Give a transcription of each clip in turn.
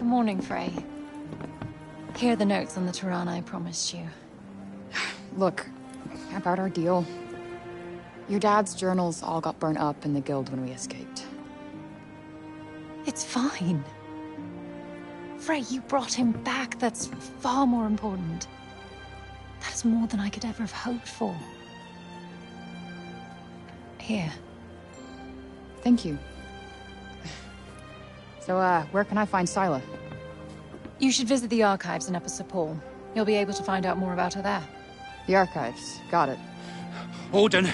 morning, Frey. Here are the notes on the Tirana I promised you. Look, about our deal. Your dad's journals all got burnt up in the guild when we escaped. It's fine. Frey, you brought him back. That's far more important. That is more than I could ever have hoped for. Here. Thank you. So, where can I find Scylla? You should visit the archives in Upper Sir Paul. You'll be able to find out more about her there. The archives. Got it. Auden,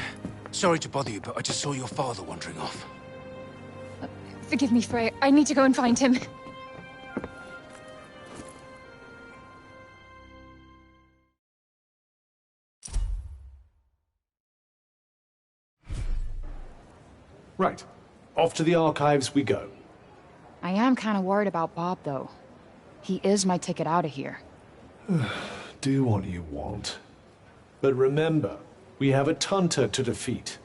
sorry to bother you, but I just saw your father wandering off. Forgive me, Frey. I need to go and find him. Right. Off to the archives we go. I am kind of worried about Bob, though. He is my ticket out of here. Do what you want. But remember, we have a Tunter to defeat.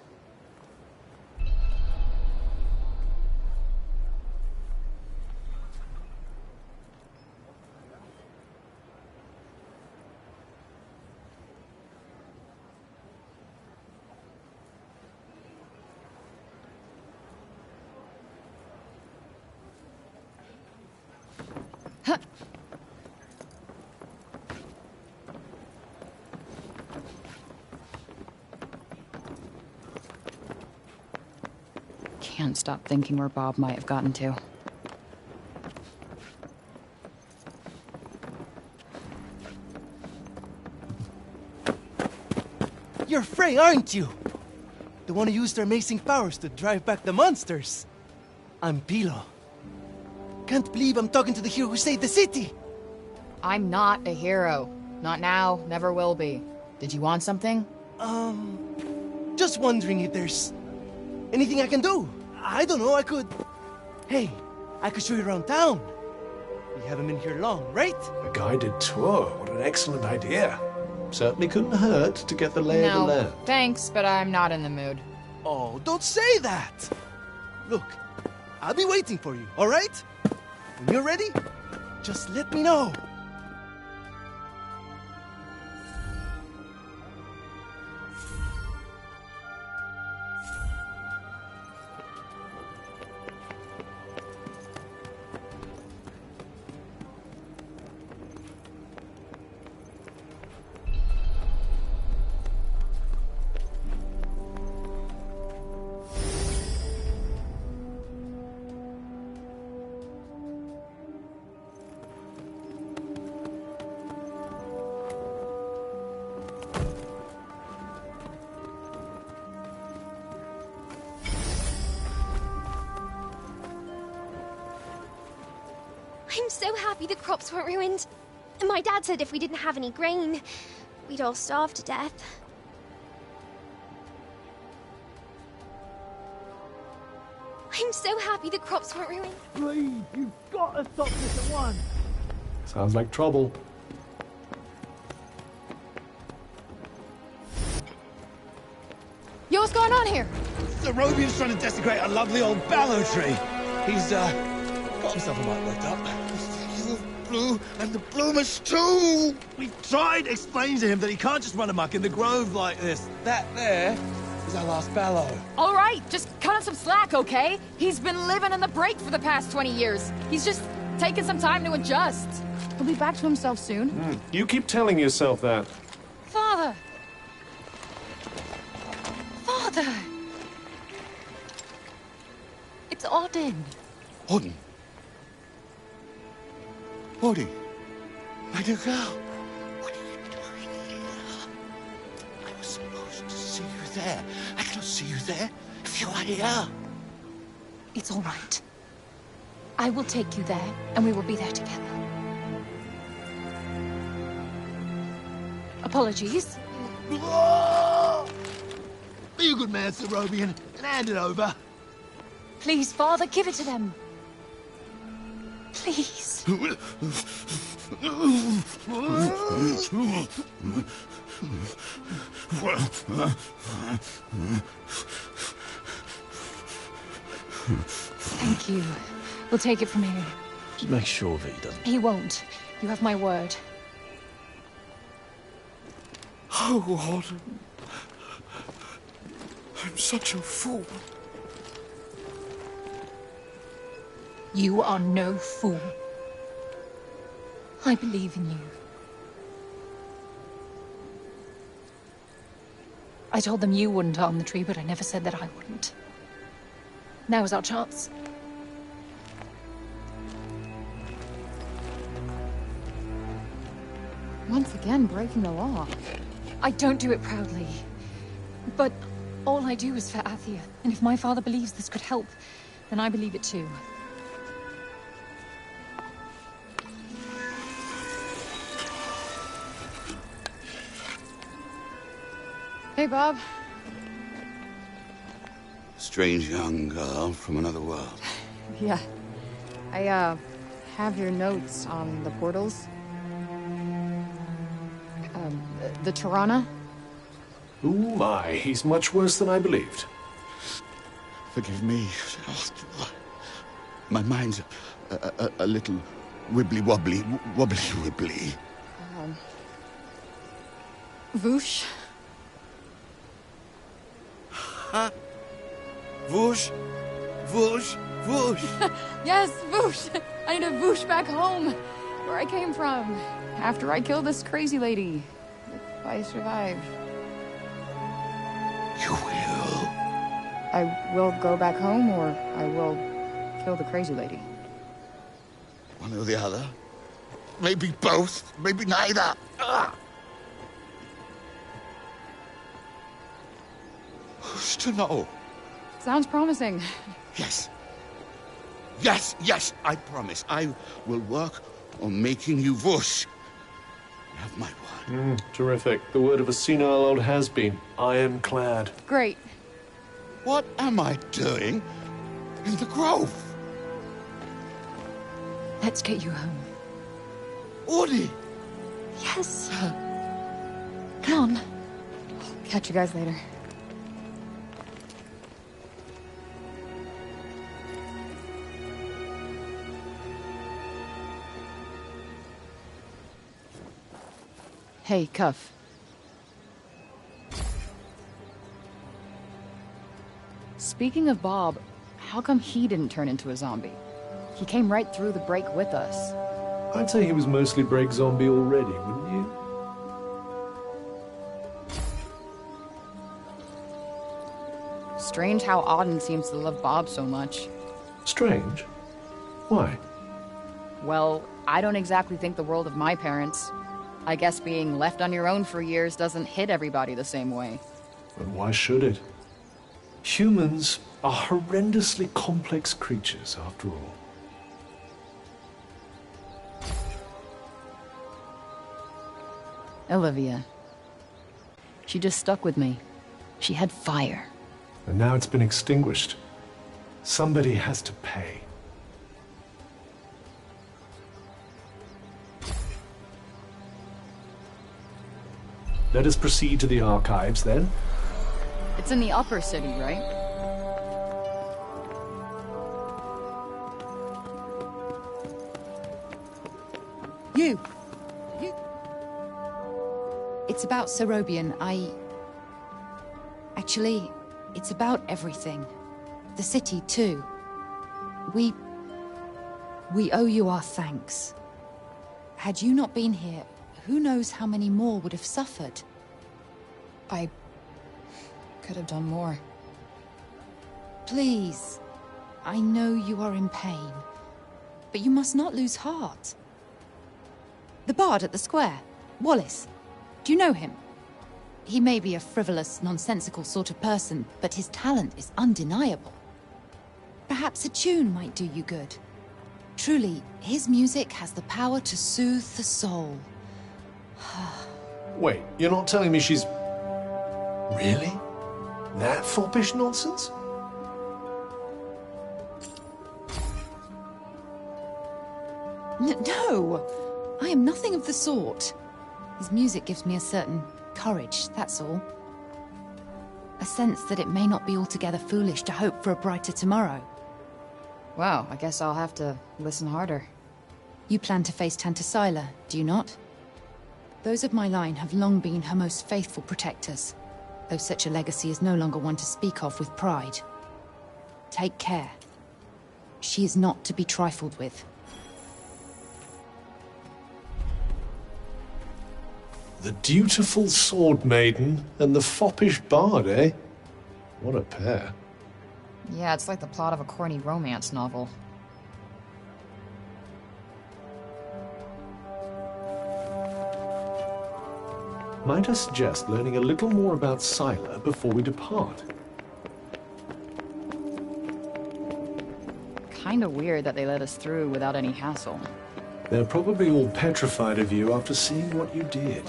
Can't stop thinking where Bob might have gotten to. You're Frey, aren't you? The one who used their amazing powers to drive back the monsters. I'm Pilo. Can't believe I'm talking to the hero who saved the city. I'm not a hero. Not now, never will be. Did you want something? Just wondering if there's anything I can do. I don't know, I could... Hey, I could show you around town. We haven't been here long, right? A guided tour. What an excellent idea. Certainly couldn't hurt to get the lay of the land. Thanks, but I'm not in the mood. Oh, don't say that! Look, I'll be waiting for you, all right? When you're ready, just let me know. I'm so happy the crops weren't ruined. My dad said if we didn't have any grain, we'd all starve to death. I'm so happy the crops weren't ruined. Please, you've got to stop this at once. Sounds like trouble. Yo, what's going on here? The Robian's trying to desecrate a lovely old ballow tree. He's, got himself a mite worked up. Blue, and the bloomers too! We've tried explaining to him that he can't just run amok in the grove like this. That there is our last ballow. All right, just cut him some slack, okay? He's been living in the break for the past 20 years. He's just taking some time to adjust. He'll be back to himself soon. You keep telling yourself that. Father! Father! It's Auden. Auden. Auden. My dear girl. What are you doing here? I was supposed to see you there. I cannot see you there if you are here. It's all right. I will take you there, and we will be there together. Apologies. Be a good man, Sir Robian, and hand it over. Please, Father, give it to them. Please. Thank you. We'll take it from here. Just make sure that he doesn't. He won't. You have my word. Oh, Autumn. I'm such a fool. You are no fool. I believe in you. I told them you wouldn't harm the tree, but I never said that I wouldn't. Now is our chance. Once again, breaking the law. I don't do it proudly. But all I do is for Athiya. And if my father believes this could help, then I believe it too. Hey, Bob. Strange young girl from another world. Yeah. I, have your notes on the portals. The Tirana? Oh my, he's much worse than I believed. Forgive me. My mind's a little wibbly-wobbly. Wobbly-wibbly. Voosh? Huh? Whoosh, whoosh, whoosh. Yes, Voosh! I need a Voosh back home, where I came from, after I killed this crazy lady. If I survive. You will. I will go back home, or I will kill the crazy lady. One or the other. Maybe both, maybe neither. Ugh. Who's to know? Sounds promising. Yes. Yes, yes, I promise. I will work on making you whoosh. You have my word. Terrific. The word of a senile old has-been. Ironclad. Great. What am I doing in the grove? Let's get you home. Audie! Yes. Come on. Catch you guys later. Hey, Cuff. Speaking of Bob, how come he didn't turn into a zombie? He came right through the break with us. I'd say he was mostly break zombie already, wouldn't you? Strange how Auden seems to love Bob so much. Strange. Why? Well, I don't exactly think the world of my parents. I guess being left on your own for years doesn't hit everybody the same way. And why should it? Humans are horrendously complex creatures, after all. Olivia. She just stuck with me. She had fire. And now it's been extinguished. Somebody has to pay. Let us proceed to the archives, then. It's in the upper city, right? You! It's about Serobian. Actually, it's about everything. The city, too. We owe you our thanks. Had you not been here, who knows how many more would have suffered? I could have done more. Please. I know you are in pain. But you must not lose heart. The bard at the square, Wallace. Do you know him? He may be a frivolous, nonsensical sort of person, but his talent is undeniable. Perhaps a tune might do you good. Truly, his music has the power to soothe the soul. Wait, you're not telling me she's... Really? That foppish nonsense? No! I am nothing of the sort. His music gives me a certain courage, that's all. A sense that it may not be altogether foolish to hope for a brighter tomorrow. Wow, I guess I'll have to listen harder. You plan to face Tanta Sila, do you not? Those of my line have long been her most faithful protectors, though such a legacy is no longer one to speak of with pride. Take care. She is not to be trifled with. The dutiful sword maiden and the foppish bard, eh? What a pair. Yeah, it's like the plot of a corny romance novel. Might I suggest learning a little more about Sila before we depart? Kinda weird that they let us through without any hassle. They're probably all petrified of you after seeing what you did.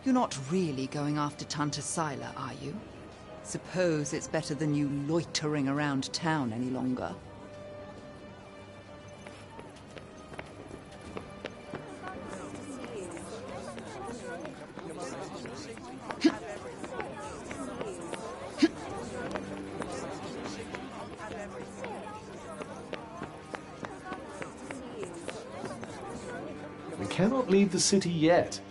You're not really going after Tanta Sila, are you? Suppose it's better than you loitering around town any longer. We cannot leave the city yet.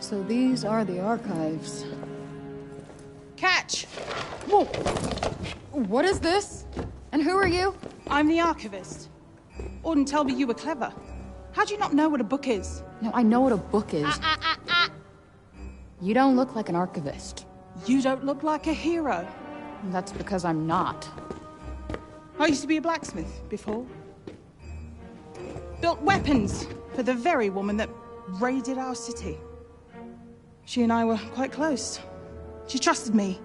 So these are the archives. Catch! Whoa! What is this? And who are you? I'm the archivist. Auden told me you were clever. How'd you not know what a book is? No, I know what a book is. You don't look like an archivist. You don't look like a hero. That's because I'm not. I used to be a blacksmith before. Built weapons for the very woman that raided our city. She and I were quite close. She trusted me,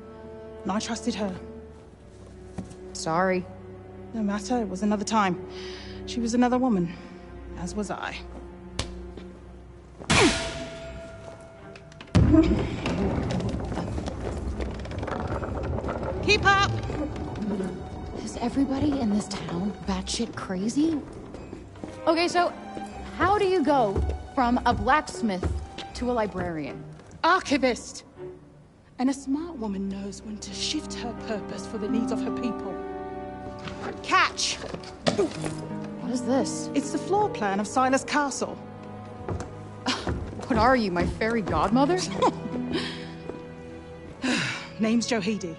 and I trusted her. Sorry. No matter, it was another time. She was another woman, as was I. Keep up! Is everybody in this town batshit crazy? Okay, so how do you go from a blacksmith to a librarian? Archivist! And a smart woman knows when to shift her purpose for the needs of her people. Catch! What is this? It's the floor plan of Silas Castle. What are you, my fairy godmother? Name's Johidi.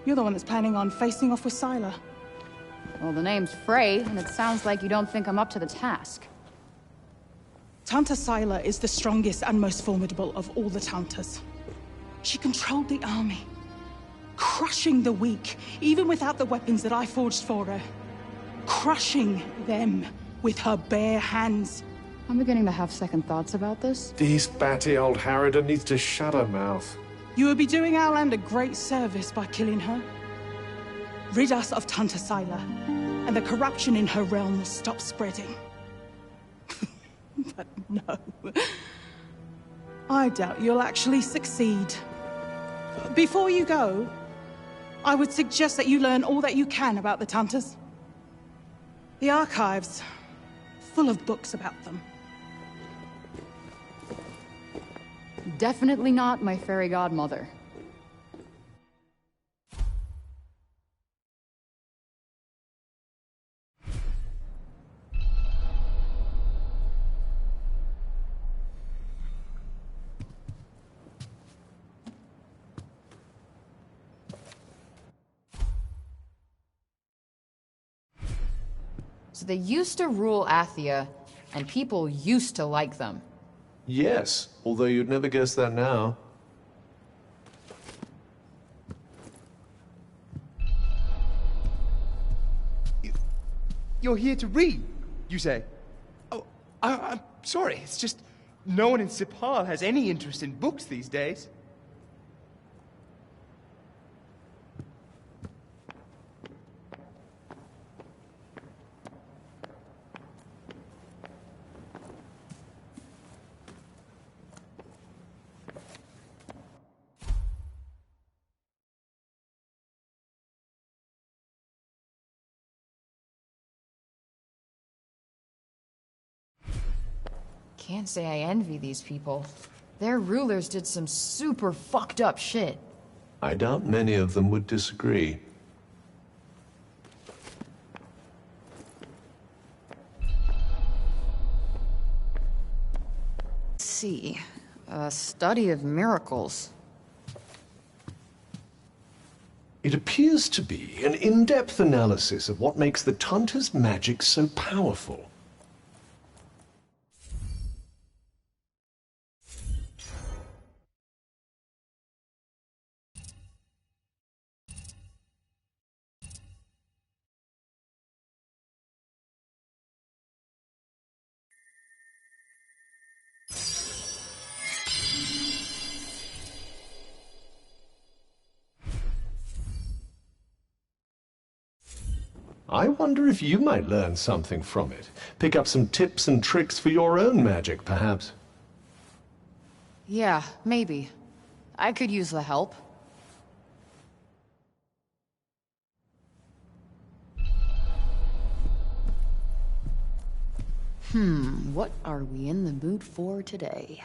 You're the one that's planning on facing off with Sila. Well, the name's Frey, and it sounds like you don't think I'm up to the task. Tanta Sila is the strongest and most formidable of all the Tantas. She controlled the army, crushing the weak, even without the weapons that I forged for her. Crushing them with her bare hands. I'm beginning to have second thoughts about this. This batty old Harridan needs to shut her mouth. You would be doing our land a great service by killing her. Rid us of Tanta Sila, and the corruption in her realm will stop spreading. But no. I doubt you'll actually succeed. Before you go, I would suggest that you learn all that you can about the Tantas. The archives, full of books about them. Definitely not my fairy godmother. So they used to rule Athiya, and people used to like them. Yes, although you'd never guess that now. You're here to read, you say? Oh, I'm sorry, it's just no one in Sipal has any interest in books these days. Can't say I envy these people. Their rulers did some super fucked up shit. I doubt many of them would disagree. Let's see. A study of miracles. It appears to be an in-depth analysis of what makes the Tanta's magic so powerful. I wonder if you might learn something from it. Pick up some tips and tricks for your own magic, perhaps. Yeah, maybe. I could use the help. What are we in the mood for today?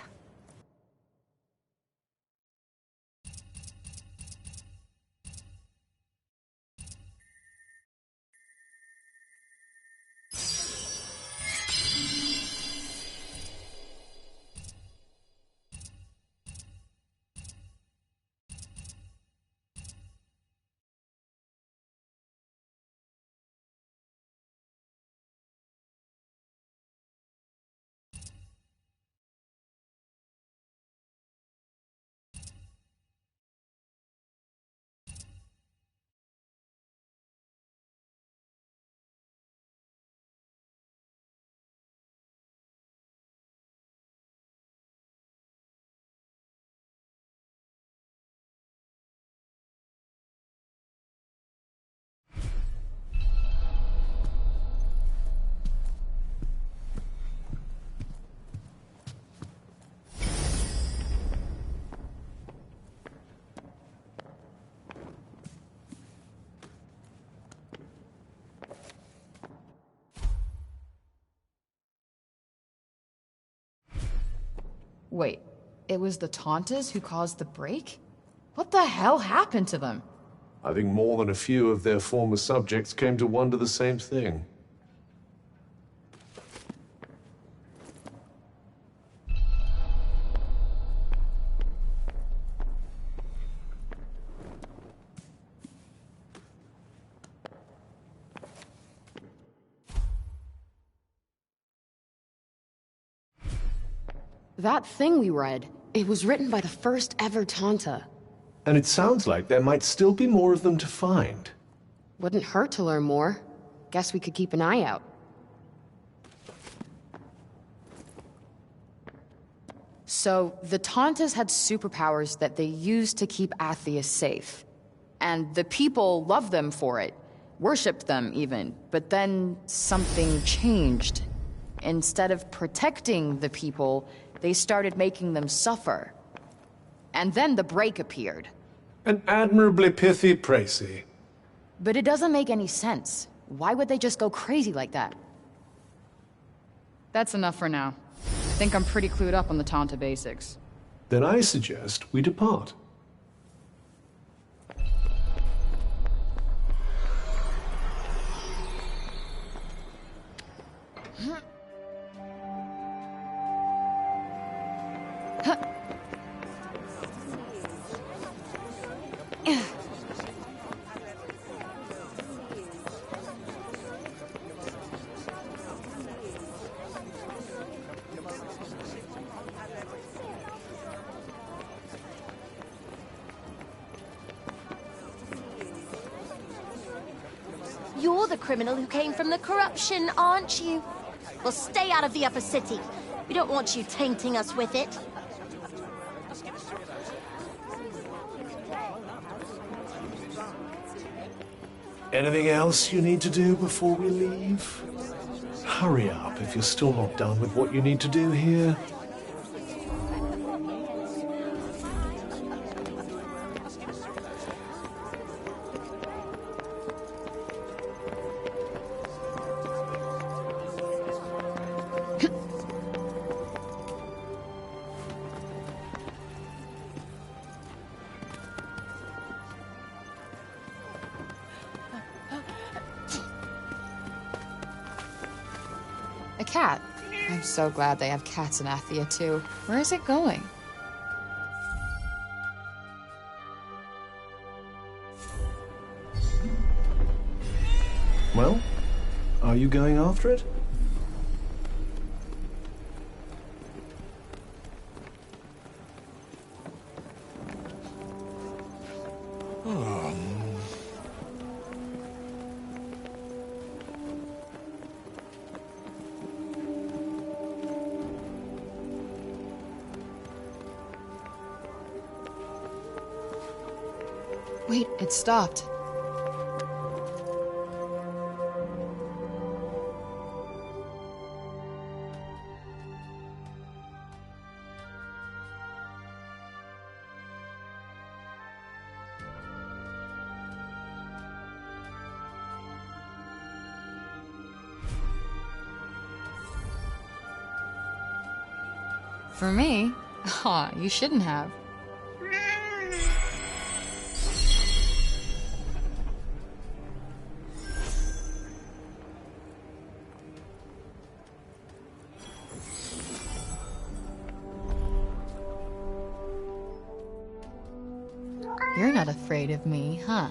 Wait, it was the Tantas who caused the break? What the hell happened to them? I think more than a few of their former subjects came to wonder the same thing. That thing we read, it was written by the first ever Tanta. And it sounds like there might still be more of them to find. Wouldn't hurt to learn more. Guess we could keep an eye out. So, the Tantas had superpowers that they used to keep Athias safe. And the people loved them for it. Worshipped them, even. But then, something changed. Instead of protecting the people, they started making them suffer. And then the break appeared. An admirably pithy précis. But it doesn't make any sense. Why would they just go crazy like that? That's enough for now. I think I'm pretty clued up on the Tanta basics. Then I suggest we depart. You're the criminal who came from the corruption, aren't you? Well, stay out of the upper city. We don't want you tainting us with it. Anything else you need to do before we leave? Hurry up if you're still not done with what you need to do here. cat. I'm so glad they have cats in Athia, too. Where is it going? Well, are you going after it? Wait, it stopped. For me? Aw, you shouldn't have. You're not afraid of me, huh?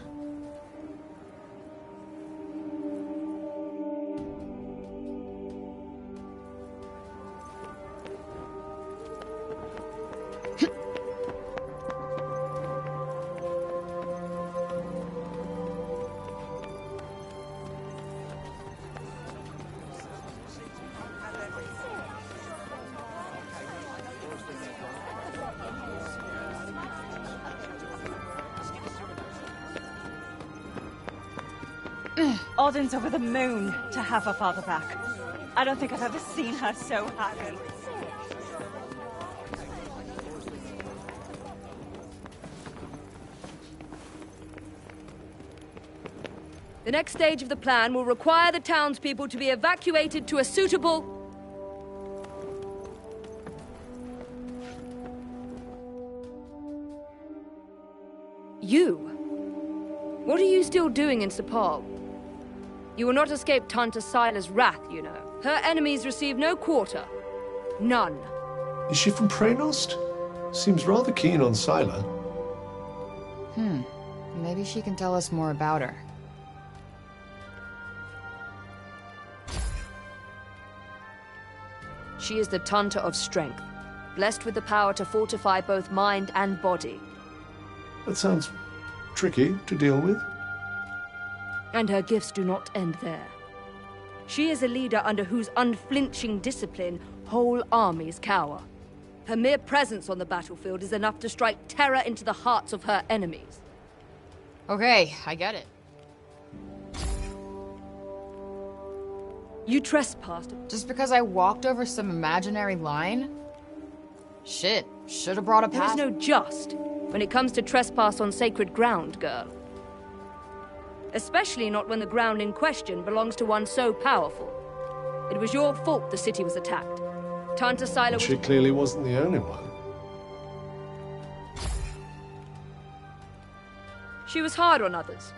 Odin's over the moon to have her father back. I don't think I've ever seen her so happy. The next stage of the plan will require the townspeople to be evacuated to a suitable... You? What are you still doing in Sepal? You will not escape Tanta Sila's wrath, you know. Her enemies receive no quarter. None. Is she from Praenost? Seems rather keen on Sila. Maybe she can tell us more about her. She is the Tanta of strength, blessed with the power to fortify both mind and body. That sounds tricky to deal with. And her gifts do not end there. She is a leader under whose unflinching discipline whole armies cower. Her mere presence on the battlefield is enough to strike terror into the hearts of her enemies. Okay, I get it. You trespassed. Just because I walked over some imaginary line? Shit, should have brought a pass. There is no just when it comes to trespass on sacred ground, girl. Especially not when the ground in question belongs to one so powerful. It was your fault the city was attacked. Tanta Sila was... She clearly wasn't the only one. She was hard on others,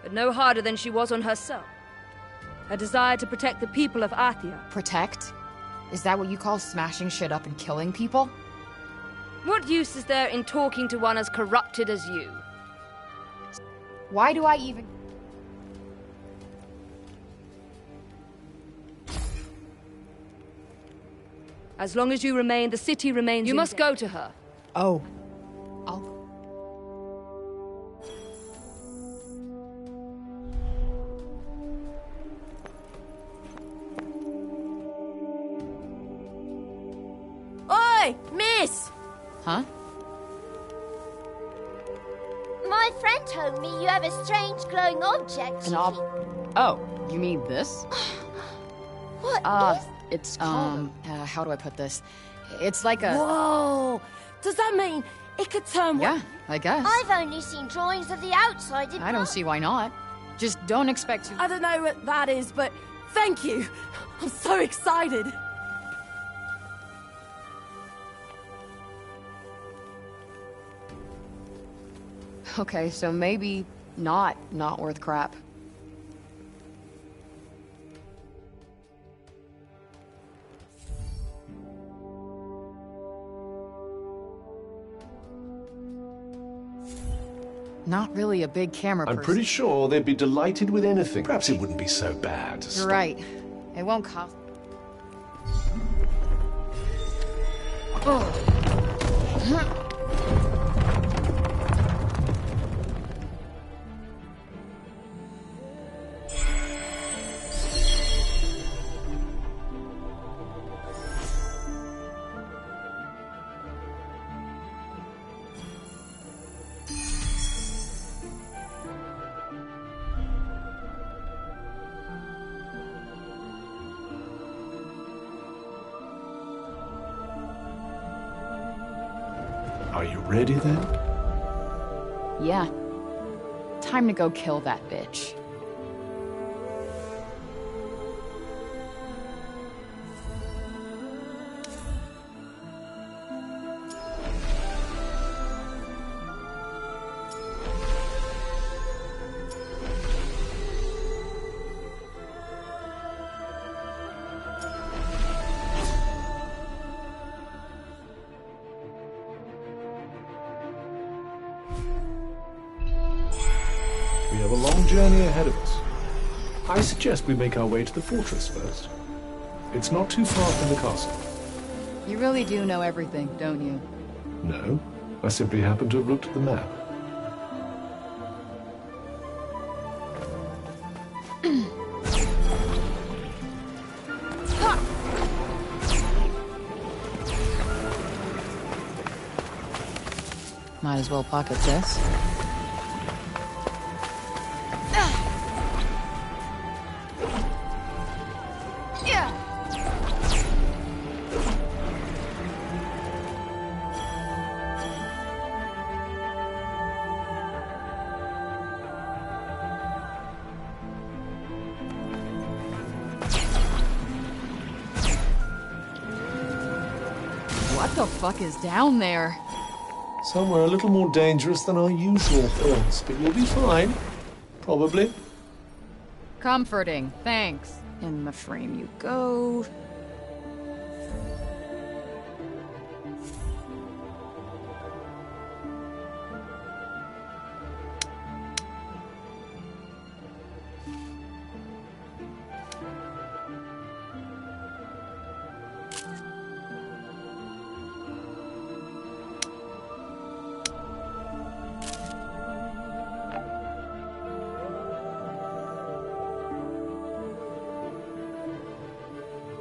but no harder than she was on herself. Her desire to protect the people of Athia. Protect? Is that what you call smashing shit up and killing people? What use is there in talking to one as corrupted as you? Why do I even... As long as you remain, the city remains. You must go to her. Oh. Oi, miss! Huh? My friend told me you have a strange glowing object. Oh, you mean this? What is... It's, how do I put this? It's like a... Whoa! Does that mean it could turn... Yeah, I guess. I've only seen drawings of the outside in I don't see why not. Just don't expect to... I don't know what that is, but thank you. I'm so excited. Okay, so maybe not worth crap. Not really a big camera person. I'm pretty sure they'd be delighted with anything. Perhaps it wouldn't be so bad to You're stop. right. It won't cost... Oh. Are you ready then? Yeah. Time to go kill that bitch. We have a long journey ahead of us. I suggest we make our way to the fortress first. It's not too far from the castle. You really do know everything, don't you? No, I simply happen to have looked at the map. Might as well pocket this. What the fuck is down there? Somewhere a little more dangerous than our usual haunts, but you'll be fine. Probably. Comforting, thanks. In the frame you go.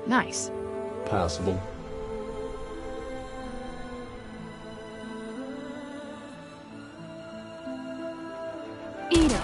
Nice. Passable. Eat it.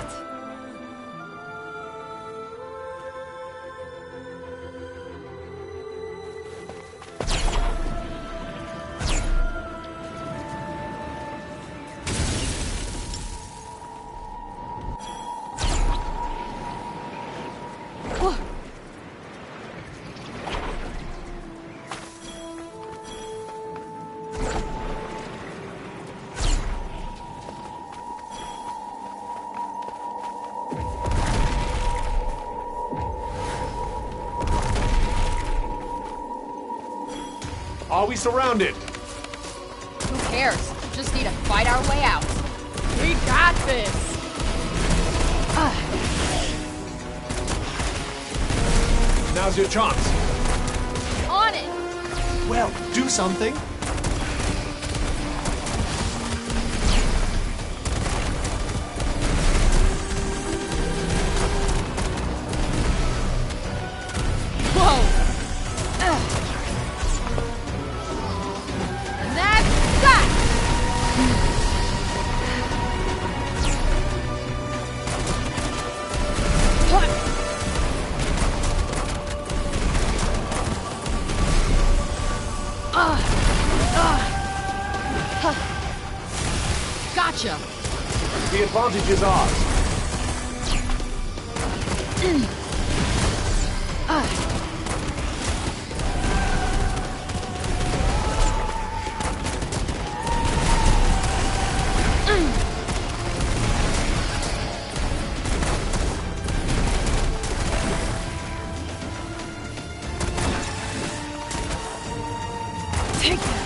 Are we surrounded? Who cares? Just need to fight our way out. We got this! Now's your chance. On it! Well, do something. Whoa! And that's that! Gotcha! The advantage is ours. Take that!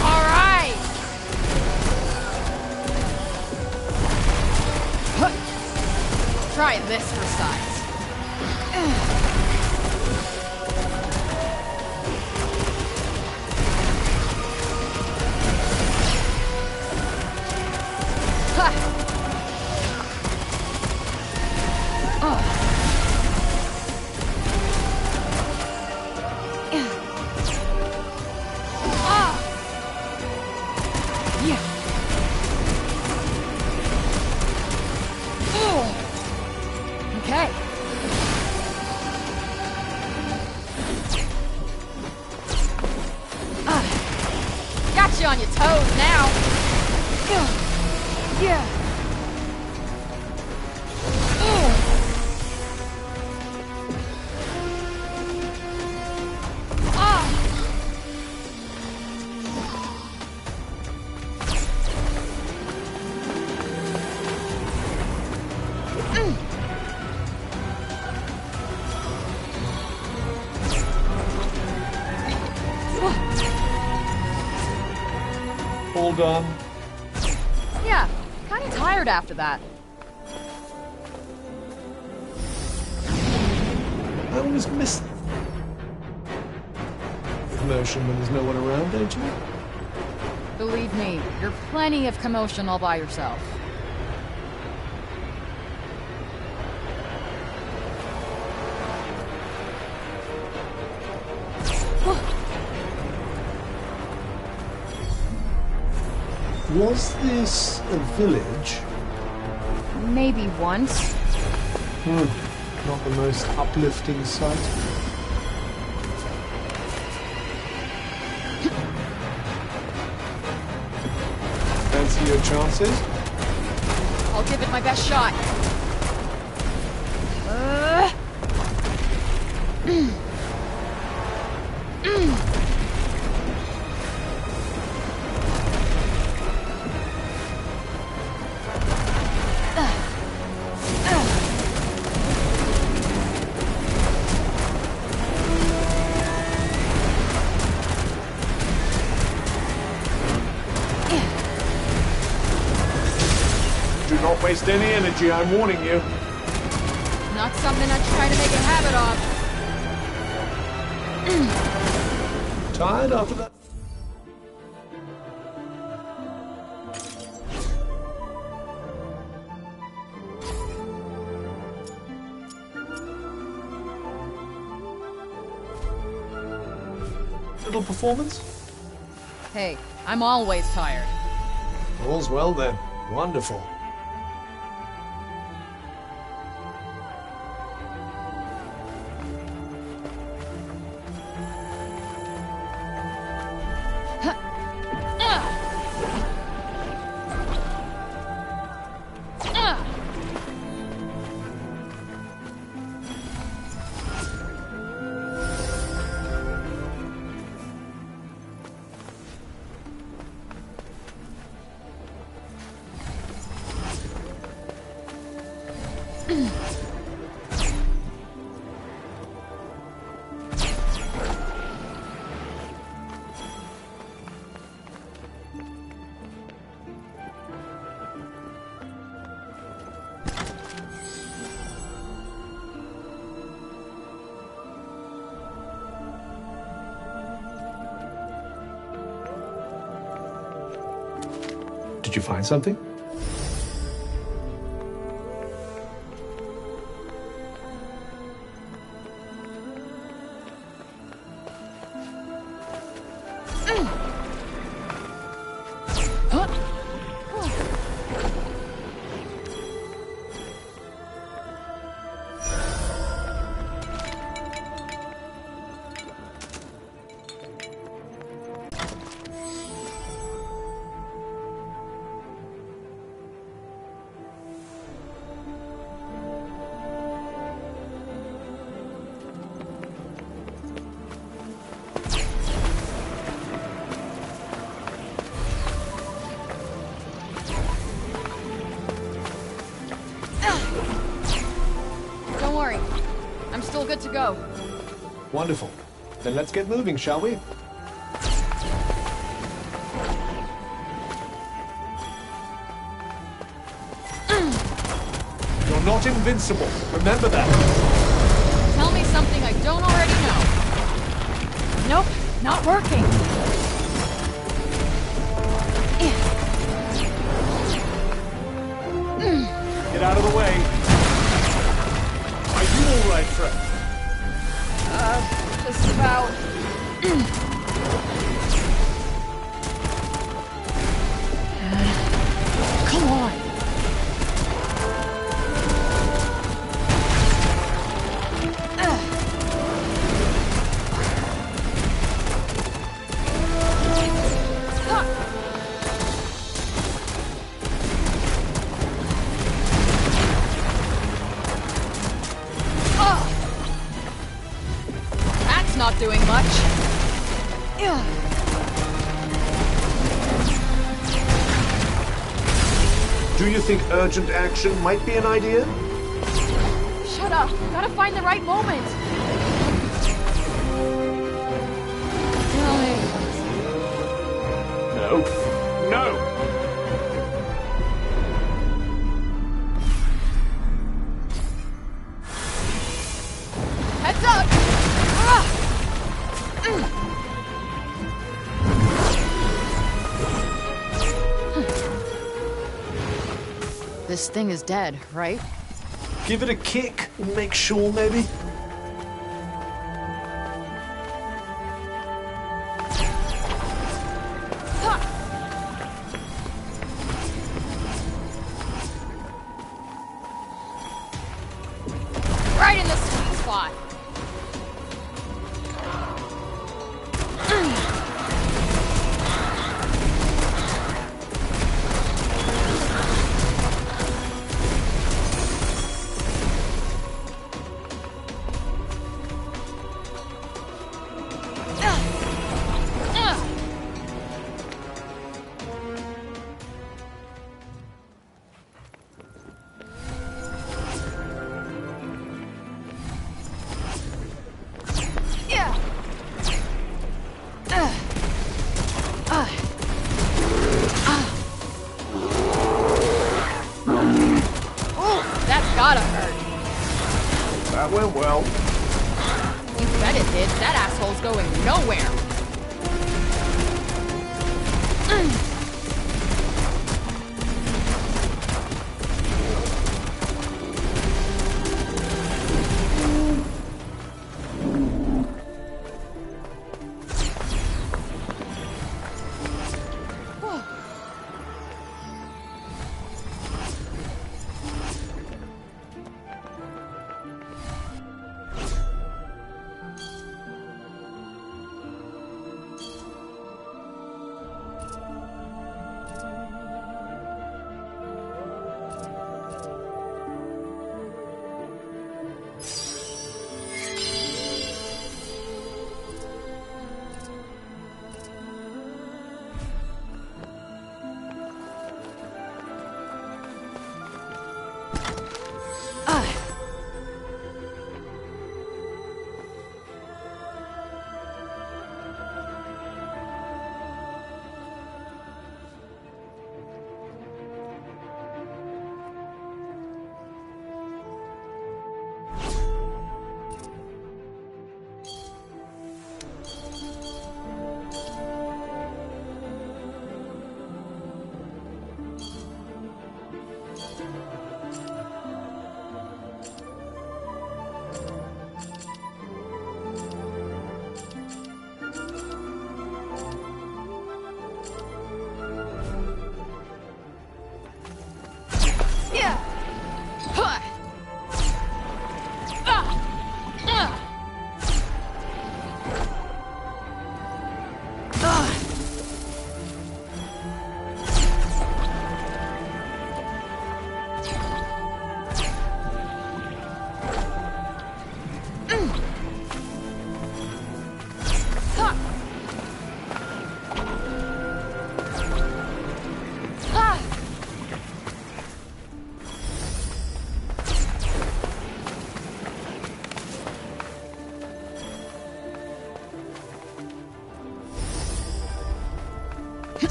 All right! toes now. Yeah. All done. Yeah, kind of tired after that. I always miss commotion when there's no one around, don't you? Believe me, you're plenty of commotion all by yourself. Was this a village? Maybe once. Not the most uplifting sight. Fancy your chances? I'll give it my best shot. Do not waste any energy, I'm warning you. Not something I'd try to make a habit of. Tired after that? Little performance? Hey, I'm always tired. All's well then. Wonderful. Did you find something? Don't worry. I'm still good to go. Wonderful. Then let's get moving, shall we? You're not invincible. Remember that. Tell me something I don't already know. Nope, not working. Get out of the way. Are you all right, Fred? Just about. Come on. That's not doing much. Do you think urgent action might be an idea? Shut up. Gotta find the right moment. No. No! Heads up! This thing is dead, right? Give it a kick and make sure, maybe? Right in the sweet spot. Gotta hurt. That went well. You bet it did. That asshole's going nowhere.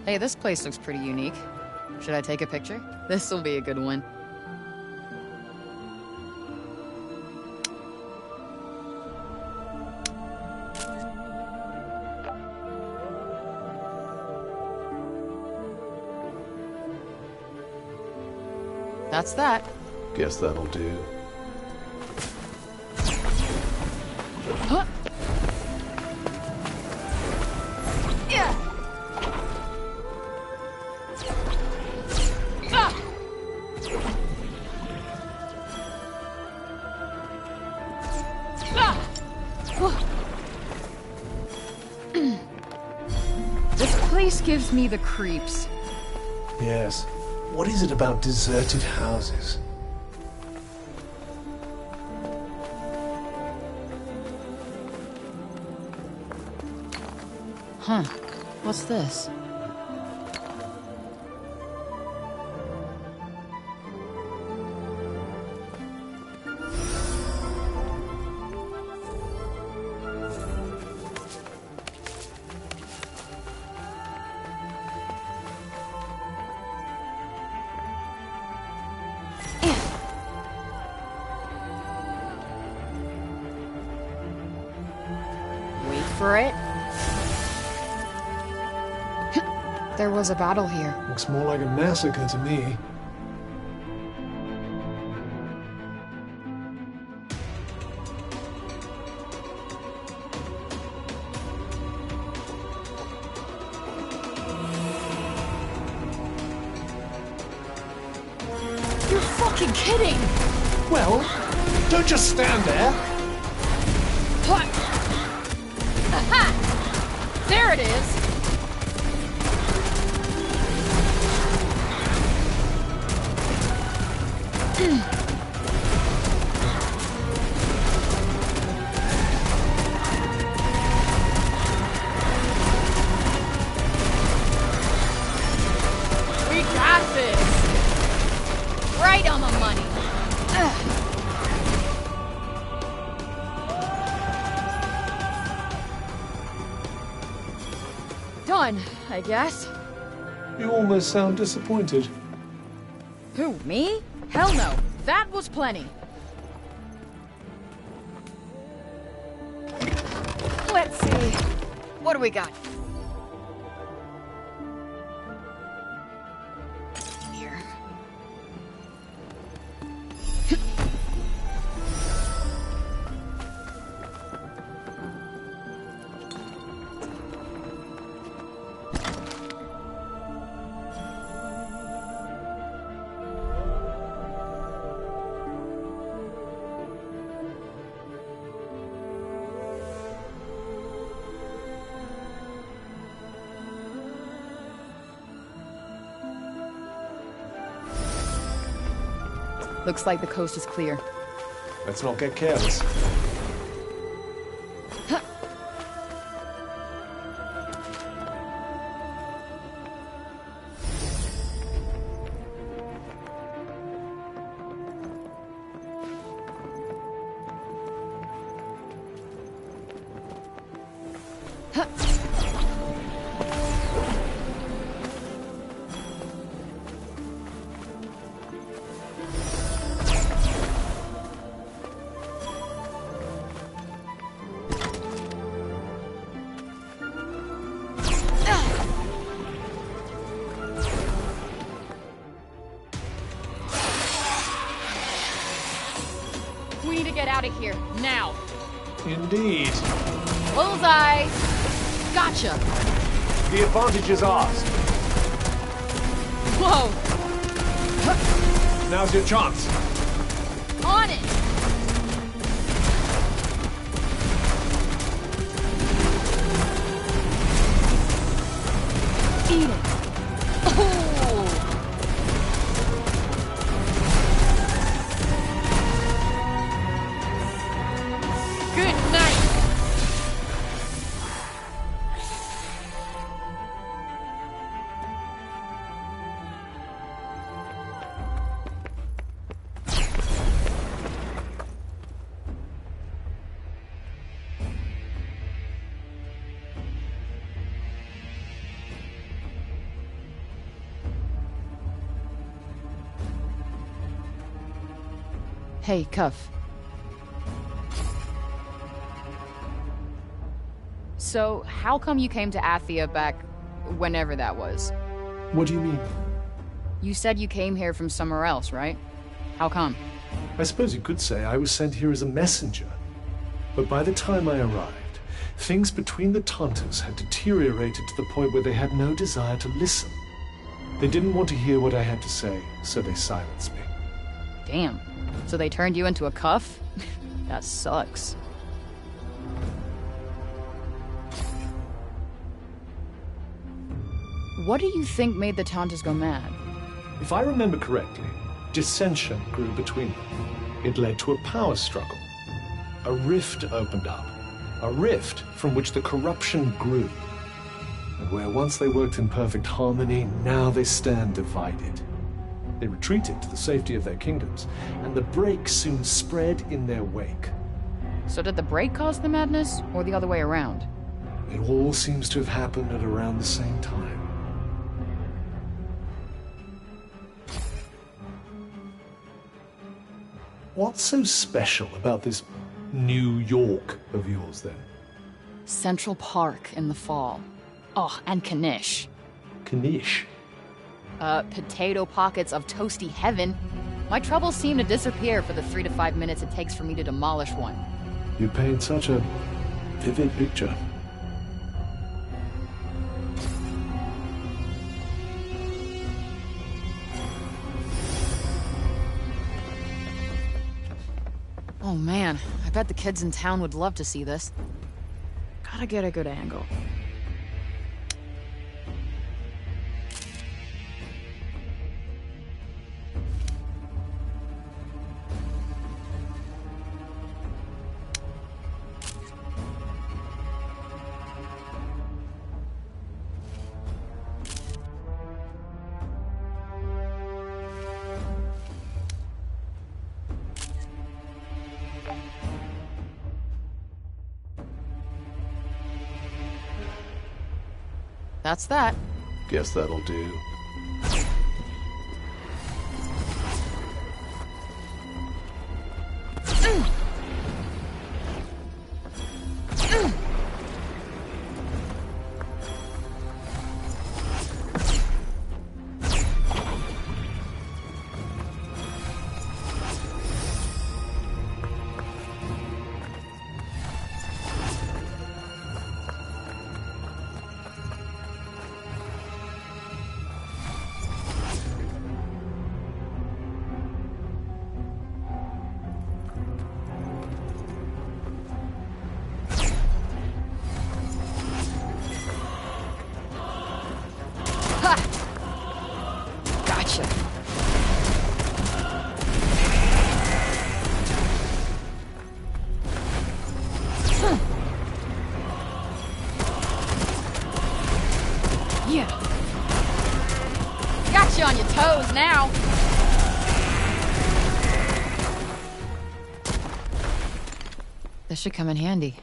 Hey, this place looks pretty unique. Should I take a picture? This'll be a good one. That's that. Guess that'll do. Huh? Yeah. This place gives me the creeps. Yes. What is it about deserted houses? Huh. What's this? For it. There was a battle here. Looks more like a massacre to me. You're fucking kidding! Well, don't just stand there. What? There it is! We got this! Right on the money! Done, I guess. You almost sound disappointed. Who, me? Hell no. That was plenty. Let's see. What do we got? Here. Looks like the coast is clear. Let's not get careless. We need to get out of here, now. Indeed. Bullseye! Gotcha! The advantage is ours. Whoa! Now's your chance. On it! Eat it! Oh! Good night! Hey, Cuff. So, how come you came to Athia back whenever that was? What do you mean? You said you came here from somewhere else, right? How come? I suppose you could say I was sent here as a messenger. But by the time I arrived, things between the Tantas had deteriorated to the point where they had no desire to listen. They didn't want to hear what I had to say, so they silenced me. Damn. So they turned you into a cuff? That sucks. What do you think made the Tantas go mad? If I remember correctly, dissension grew between them. It led to a power struggle. A rift opened up. A rift from which the corruption grew. And where once they worked in perfect harmony, now they stand divided. They retreated to the safety of their kingdoms, and the break soon spread in their wake. So did the break cause the madness, or the other way around? It all seems to have happened at around the same time. What's so special about this New York of yours, then? Central Park in the fall. Oh, and Knish. Knish? Potato pockets of toasty heaven. My troubles seem to disappear for the 3 to 5 minutes it takes for me to demolish one. You paint such a vivid picture. Oh man, I bet the kids in town would love to see this. Gotta get a good angle. That's that. Guess that'll do. On your toes now. This should come in handy.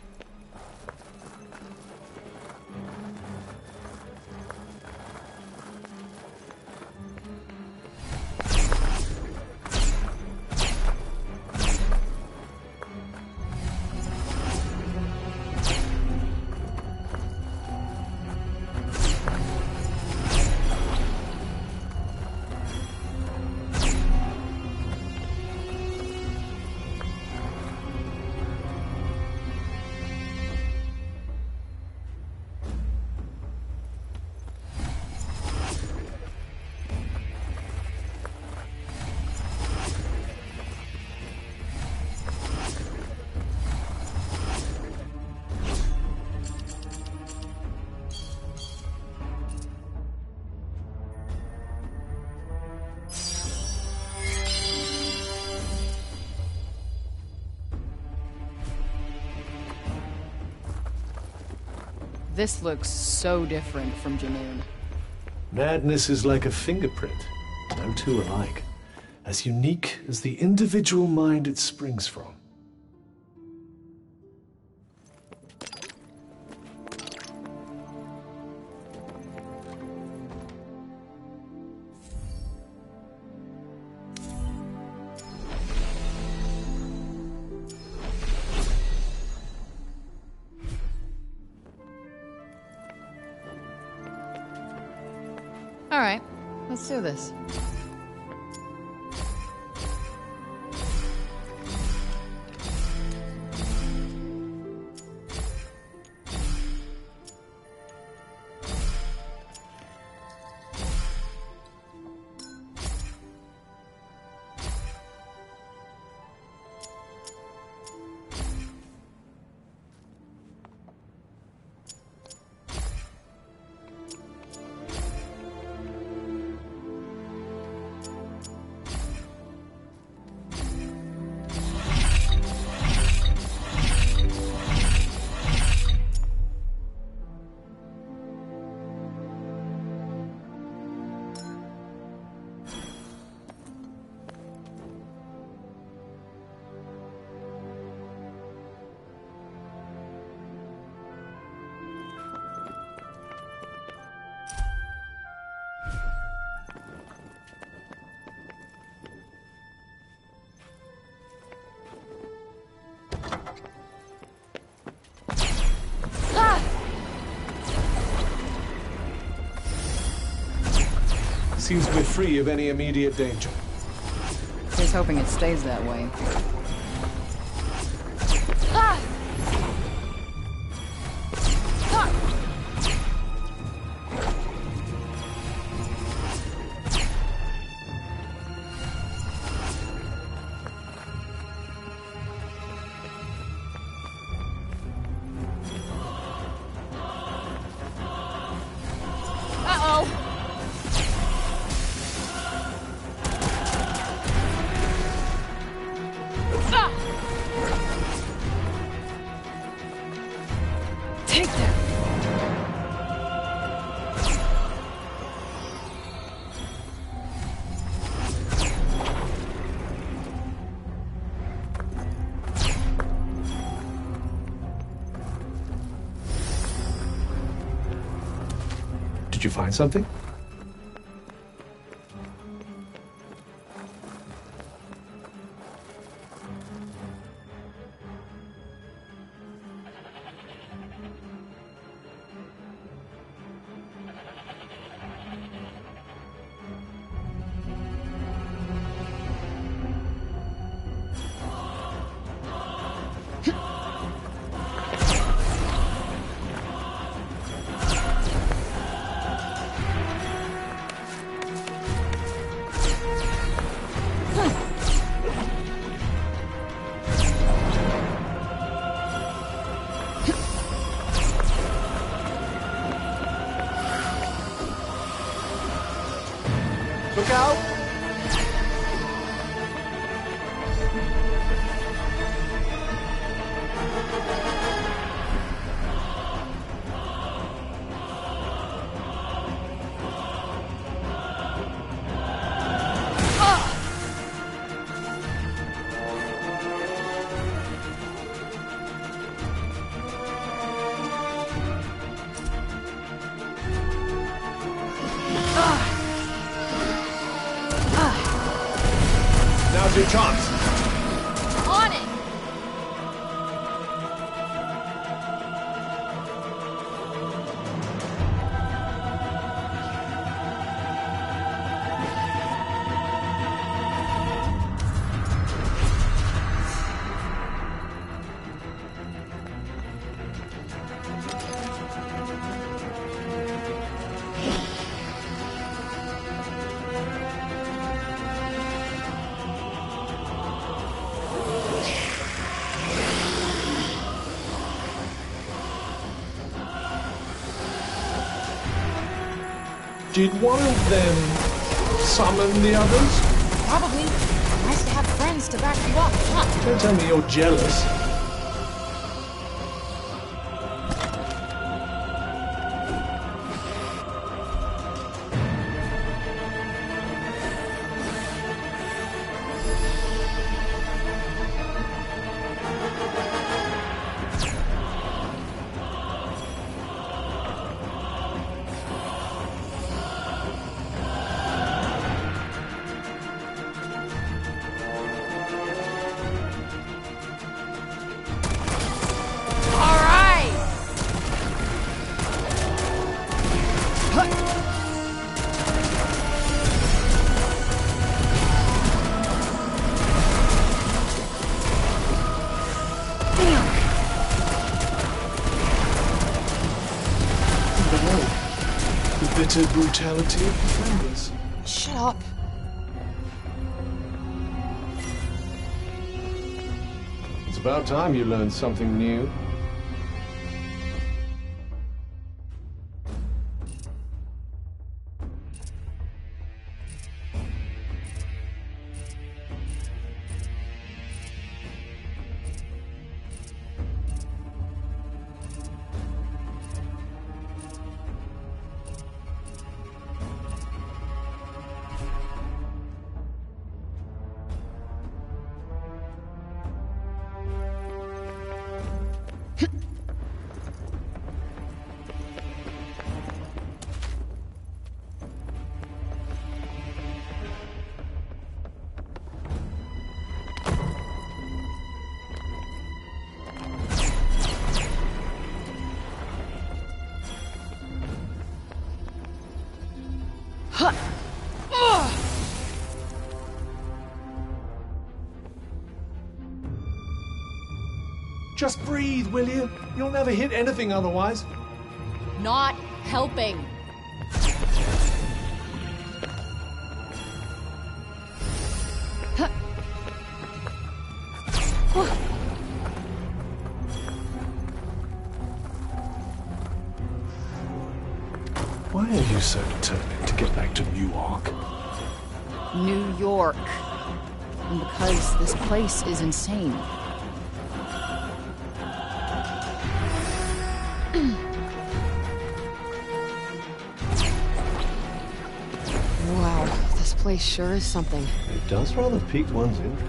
This looks so different from Janoon. Madness is like a fingerprint. No two alike. As unique as the individual mind it springs from. All right, let's do this. Seems we're free of any immediate danger. Here's hoping it stays that way. Ah! Ah! Did you find something? Look out! Now's your chance. On it! Did one of them summon the others? Probably. Nice to have friends to back you up, huh? Don't tell me you're jealous. The brutality of defenders. Shut up. It's about time you learned something new. Just breathe, will you? You'll never hit anything otherwise. Not helping. Why are you so determined to get back to New York? New York. And because this place is insane. Wow, this place sure is something. It does rather pique one's interest.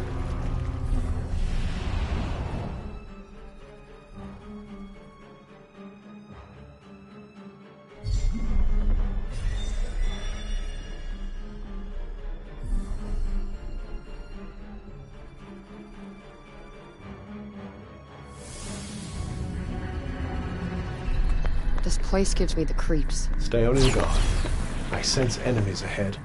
This place gives me the creeps. Stay on your guard. I sense enemies ahead.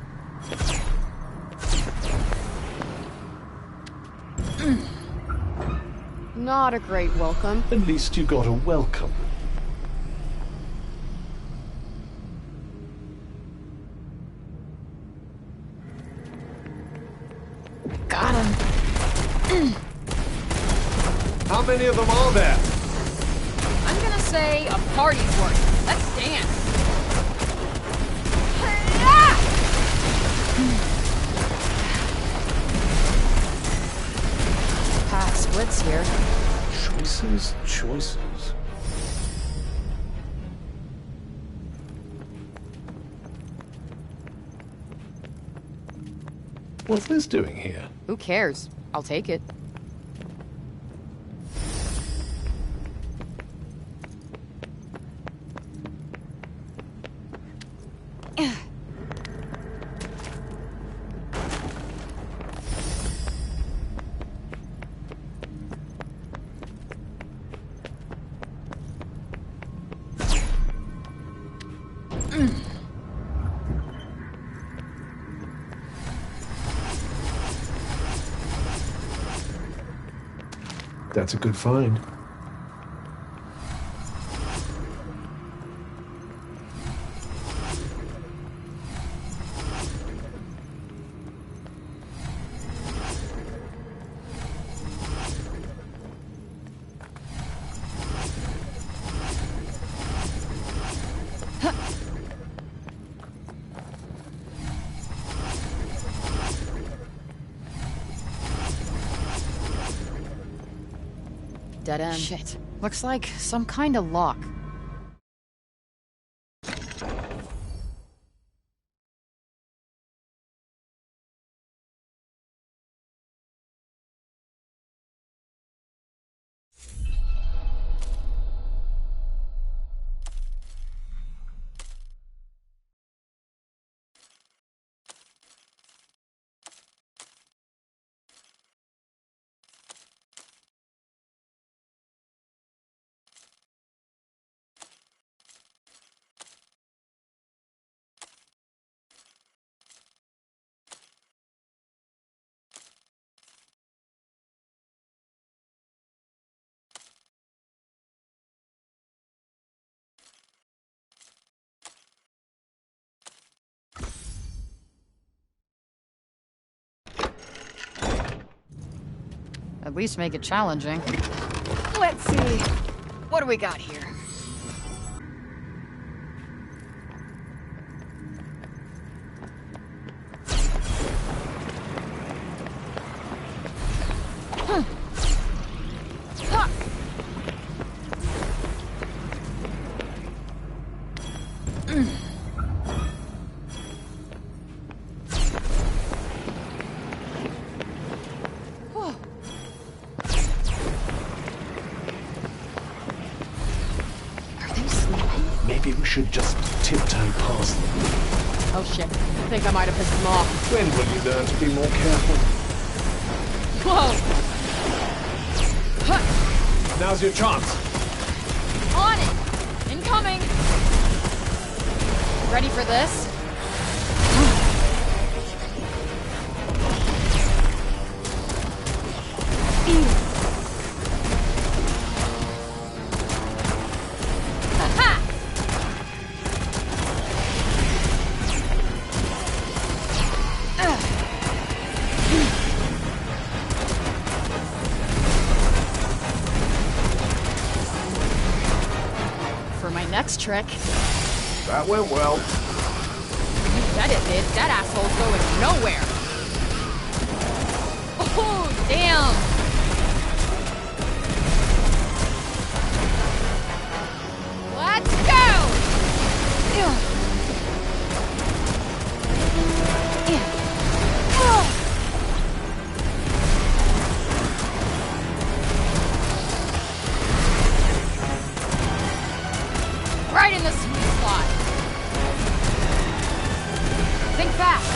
Not a great welcome. At least you got a welcome. Got him. How many of them are there? I'm gonna say a party's worth. Let's dance. Path splits here. Choices, choices. What's this doing here? Who cares? I'll take it. That's a good find. Dead end. Shit. Looks like some kind of lock. At least make it challenging. Let's see. What do we got here? Maybe we should just tiptoe past them. Oh shit, I think I might have pissed them off. When will you learn to be more careful? Whoa! Now's your chance. On it! Incoming! Ready for this? next trick. That went well. You bet it did. That asshole's going nowhere. Oh, damn! Let's go! Right in the sweet spot. Think fast.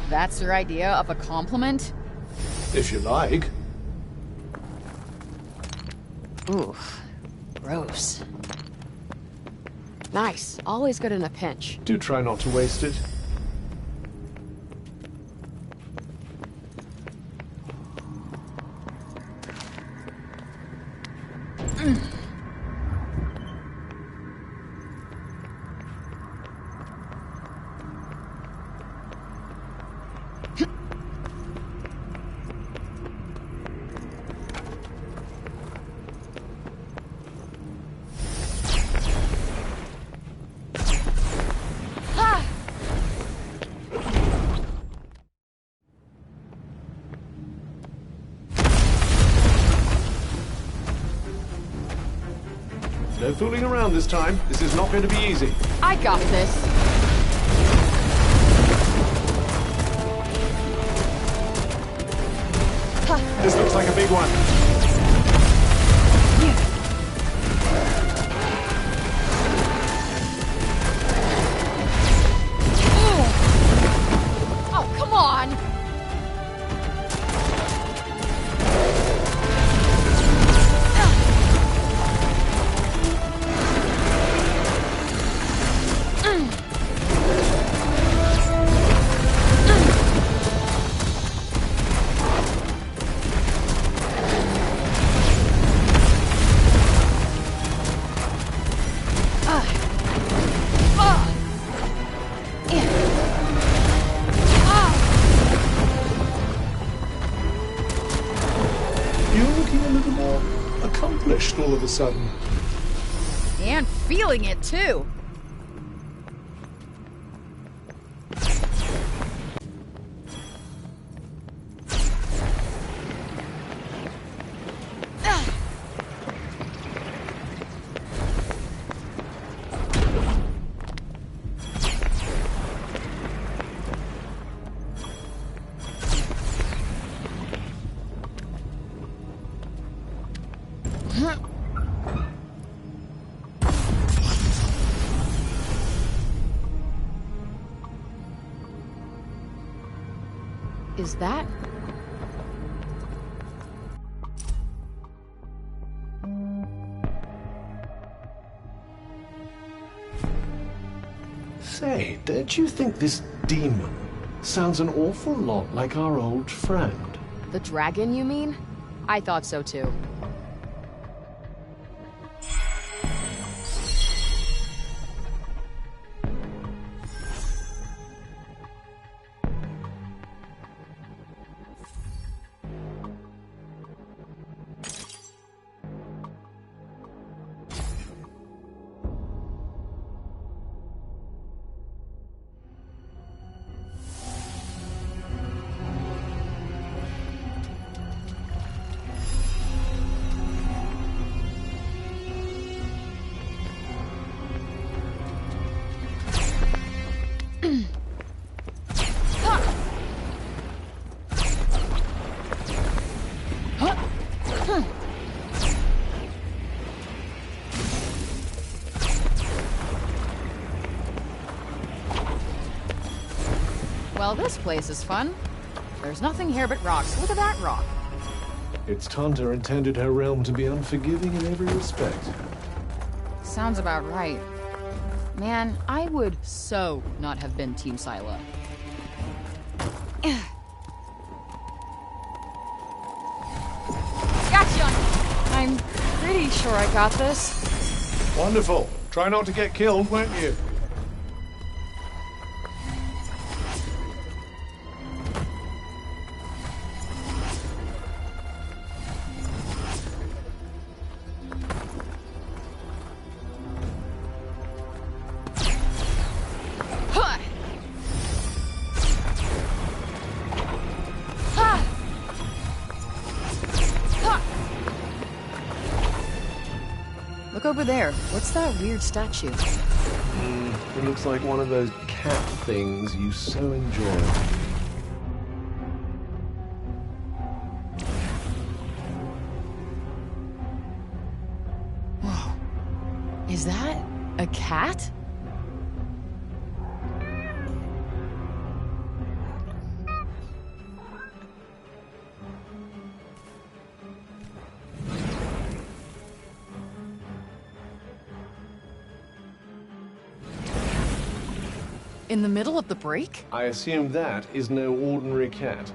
That's your idea of a compliment? If you like. Ooh, gross. Nice. Always good in a pinch. Do try not to waste it. No fooling around this time. This is not going to be easy. I got this. This looks like a big one. Oh, come on! All of a sudden. And feeling it too. Is that? Say, don't you think this demon sounds an awful lot like our old friend? The dragon, you mean? I thought so too. Well, this place is fun. There's nothing here but rocks. Look at that rock. Its Tanta intended her realm to be unforgiving in every respect. sounds about right. Man, I would so not have been Team Scylla. Gotcha! I'm pretty sure I got this. Wonderful. Try not to get killed, won't you? Look over there. What's that weird statue? It looks like one of those cat things you so enjoy. Whoa. Is that a cat? In the middle of the break? I assume that is no ordinary cat.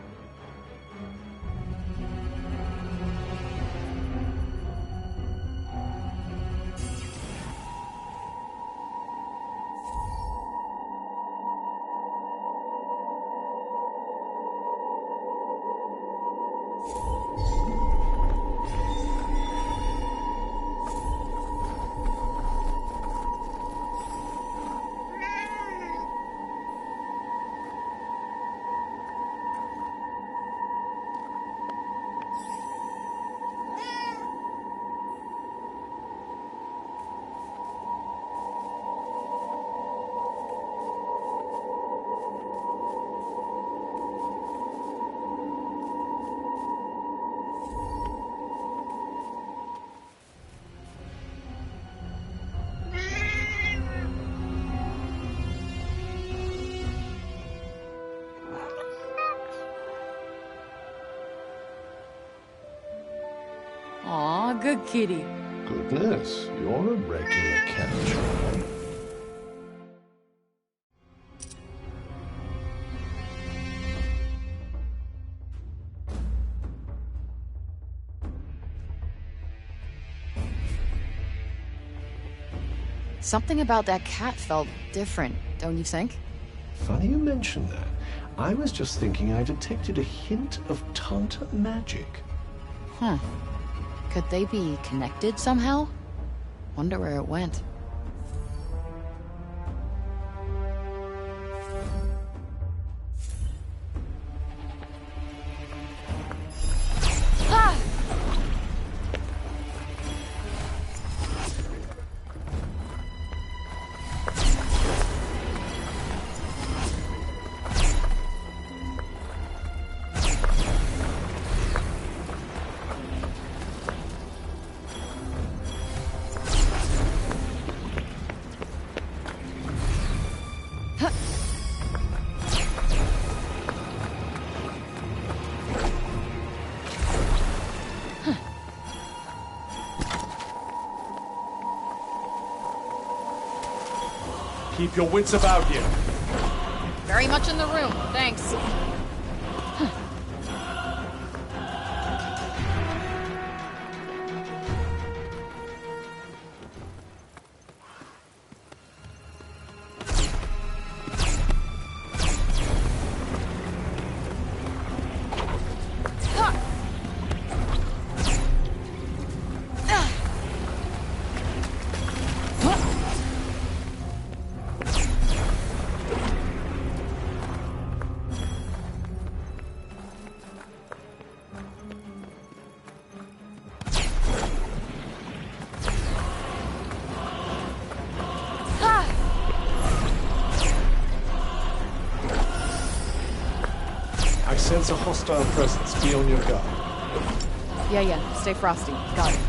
Aw, good kitty. Goodness, you're a regular cat charmer. Something about that cat felt different, don't you think? Funny you mention that. I was just thinking I detected a hint of Tanta magic. Huh. Could they be connected somehow? Wonder where it went. Ah! Keep your wits about you. Very much in the room, thanks. I sense a hostile presence. Be on your guard. Yeah. Stay frosty. Got it.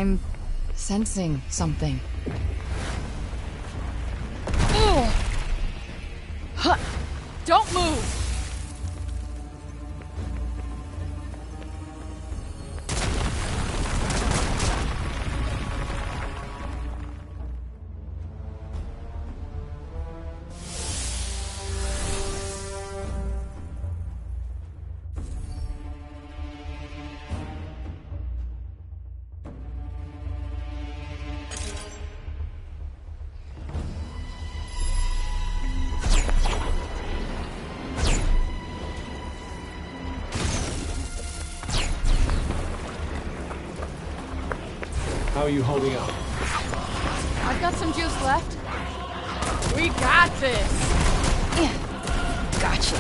I'm sensing something. Huh. Don't move! How are you holding up? I've got some juice left. We got this! Yeah. Gotcha.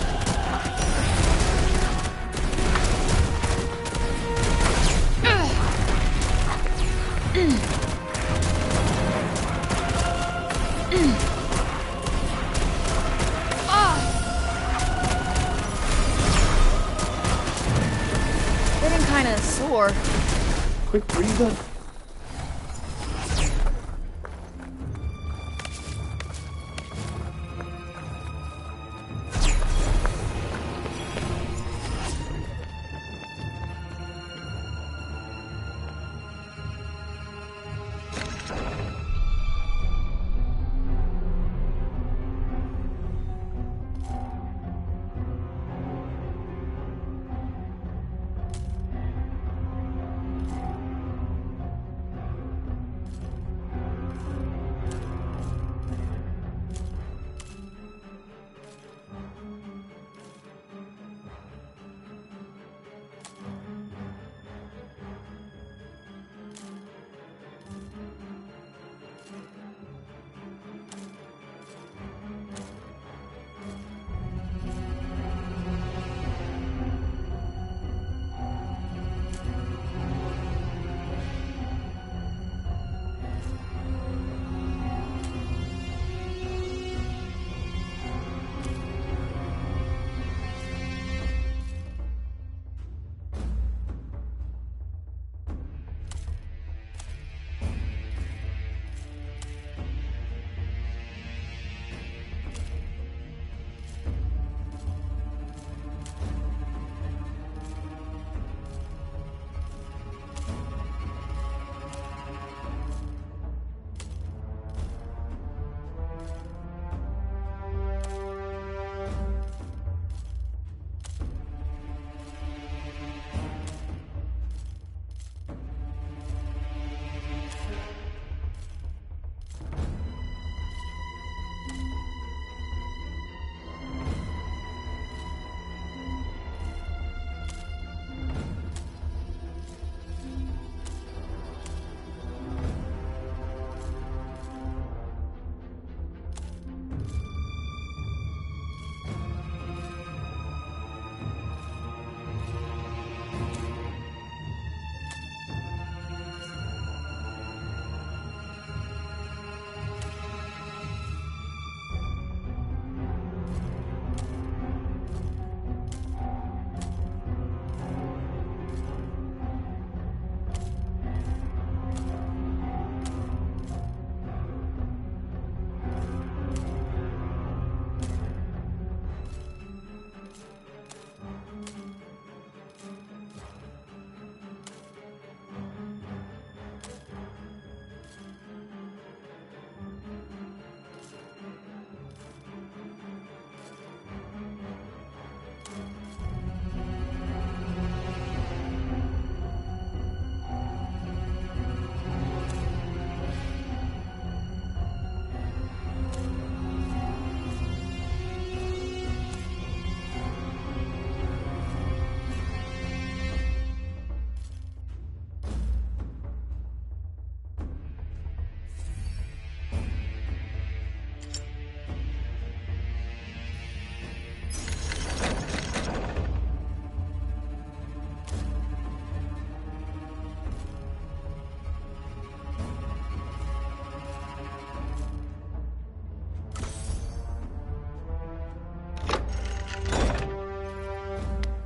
Getting kinda sore. Quick breather.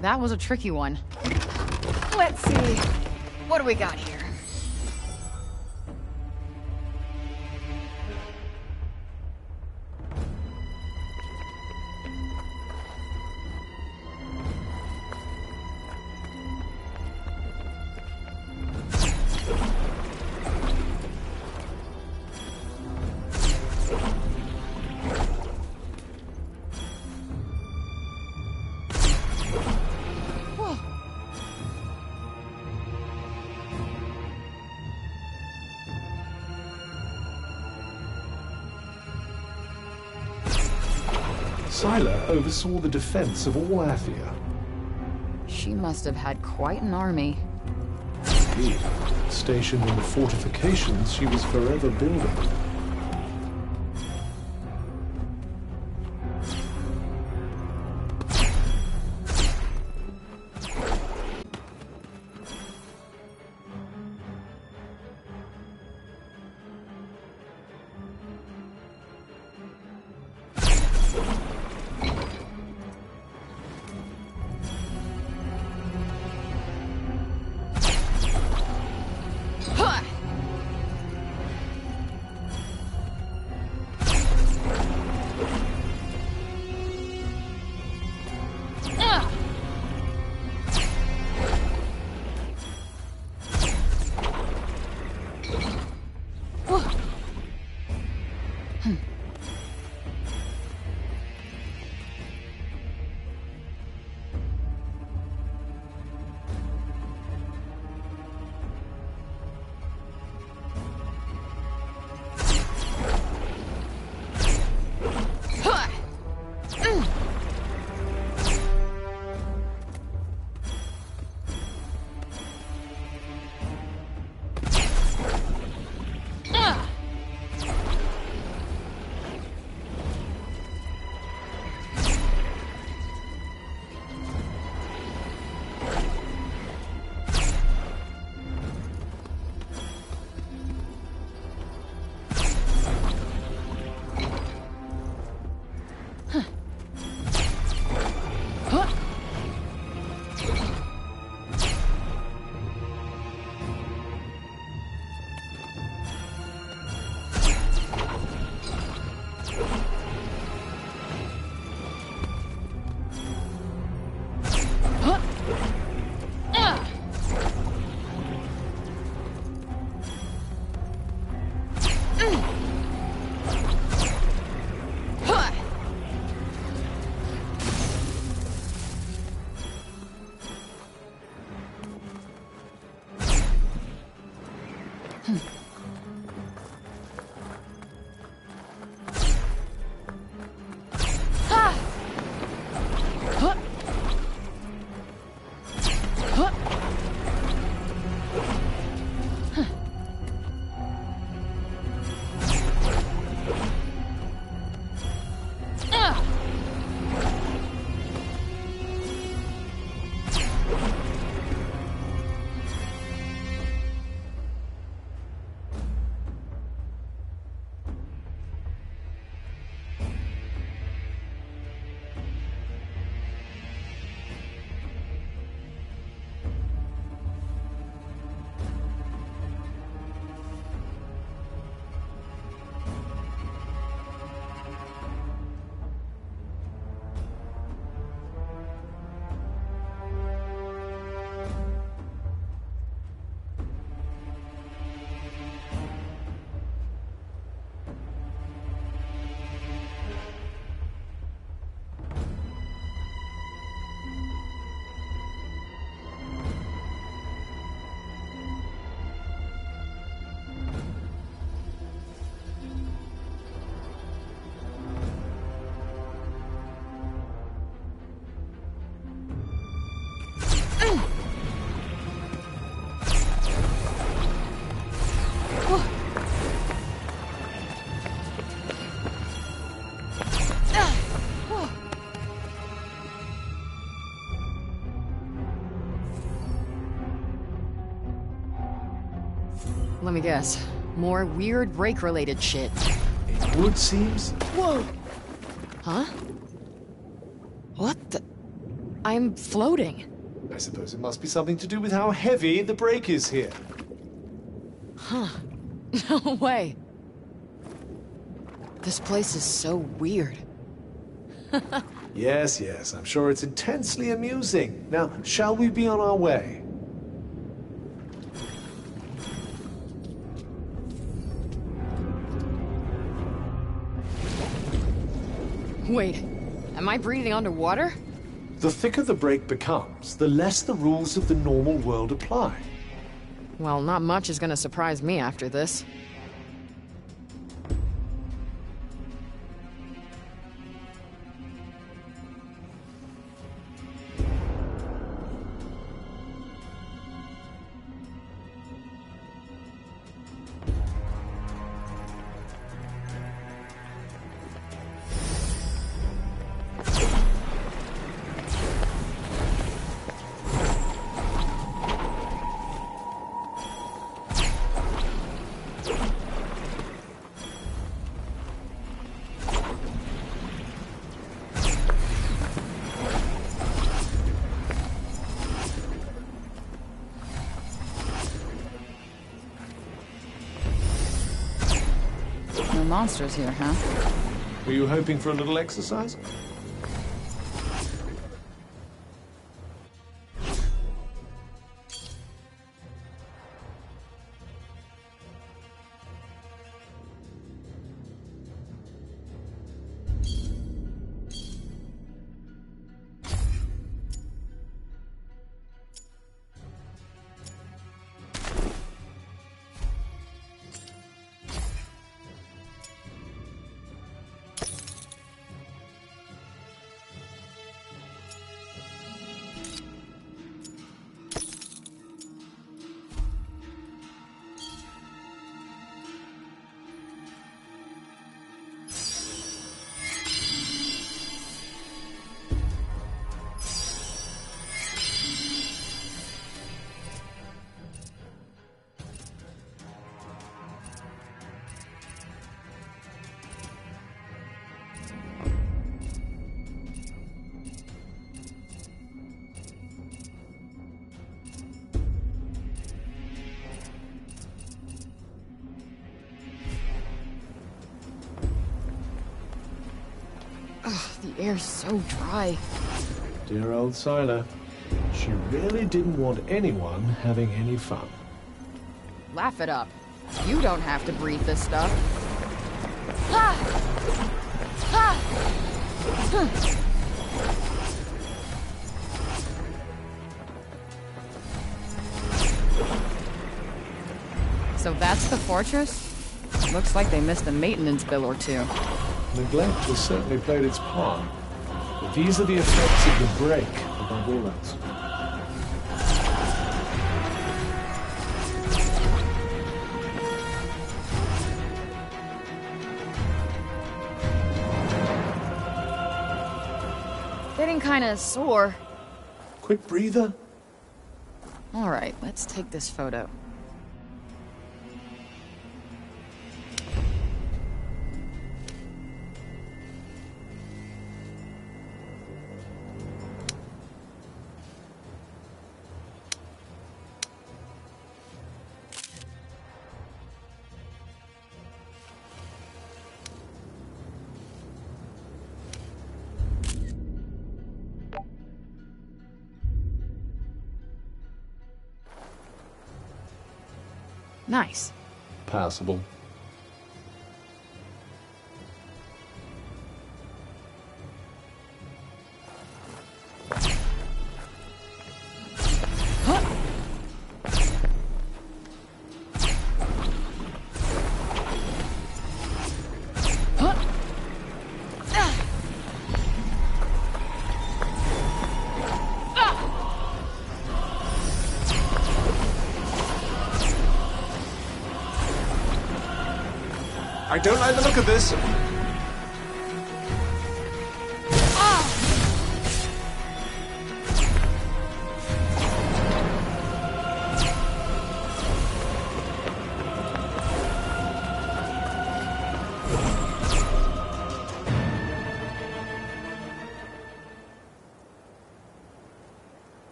That was a tricky one. Let's see. What do we got here? Scylla oversaw the defense of all Athia. She must have had quite an army. Indeed, stationed in the fortifications she was forever building. Let me guess. More weird break-related shit. It would seems. Whoa! Huh? What the? I'm floating. I suppose it must be something to do with how heavy the break is here. Huh. No way. This place is so weird. Yes, yes, I'm sure it's intensely amusing. Now, shall we be on our way? Wait, am I breathing underwater? The thicker the break becomes, the less the rules of the normal world apply. Well, not much is gonna surprise me after this. fighting monsters here, huh? Were you hoping for a little exercise? The air's so dry. Dear old Sila. She really didn't want anyone having any fun. Laugh it up. You don't have to breathe this stuff. So that's the fortress? Looks like they missed a maintenance bill or two. Neglect has certainly played its part. But these are the effects of the break, above all else. Getting kinda sore. Quick breather. Alright, let's take this photo. Nice. Passable. I don't like the look of this.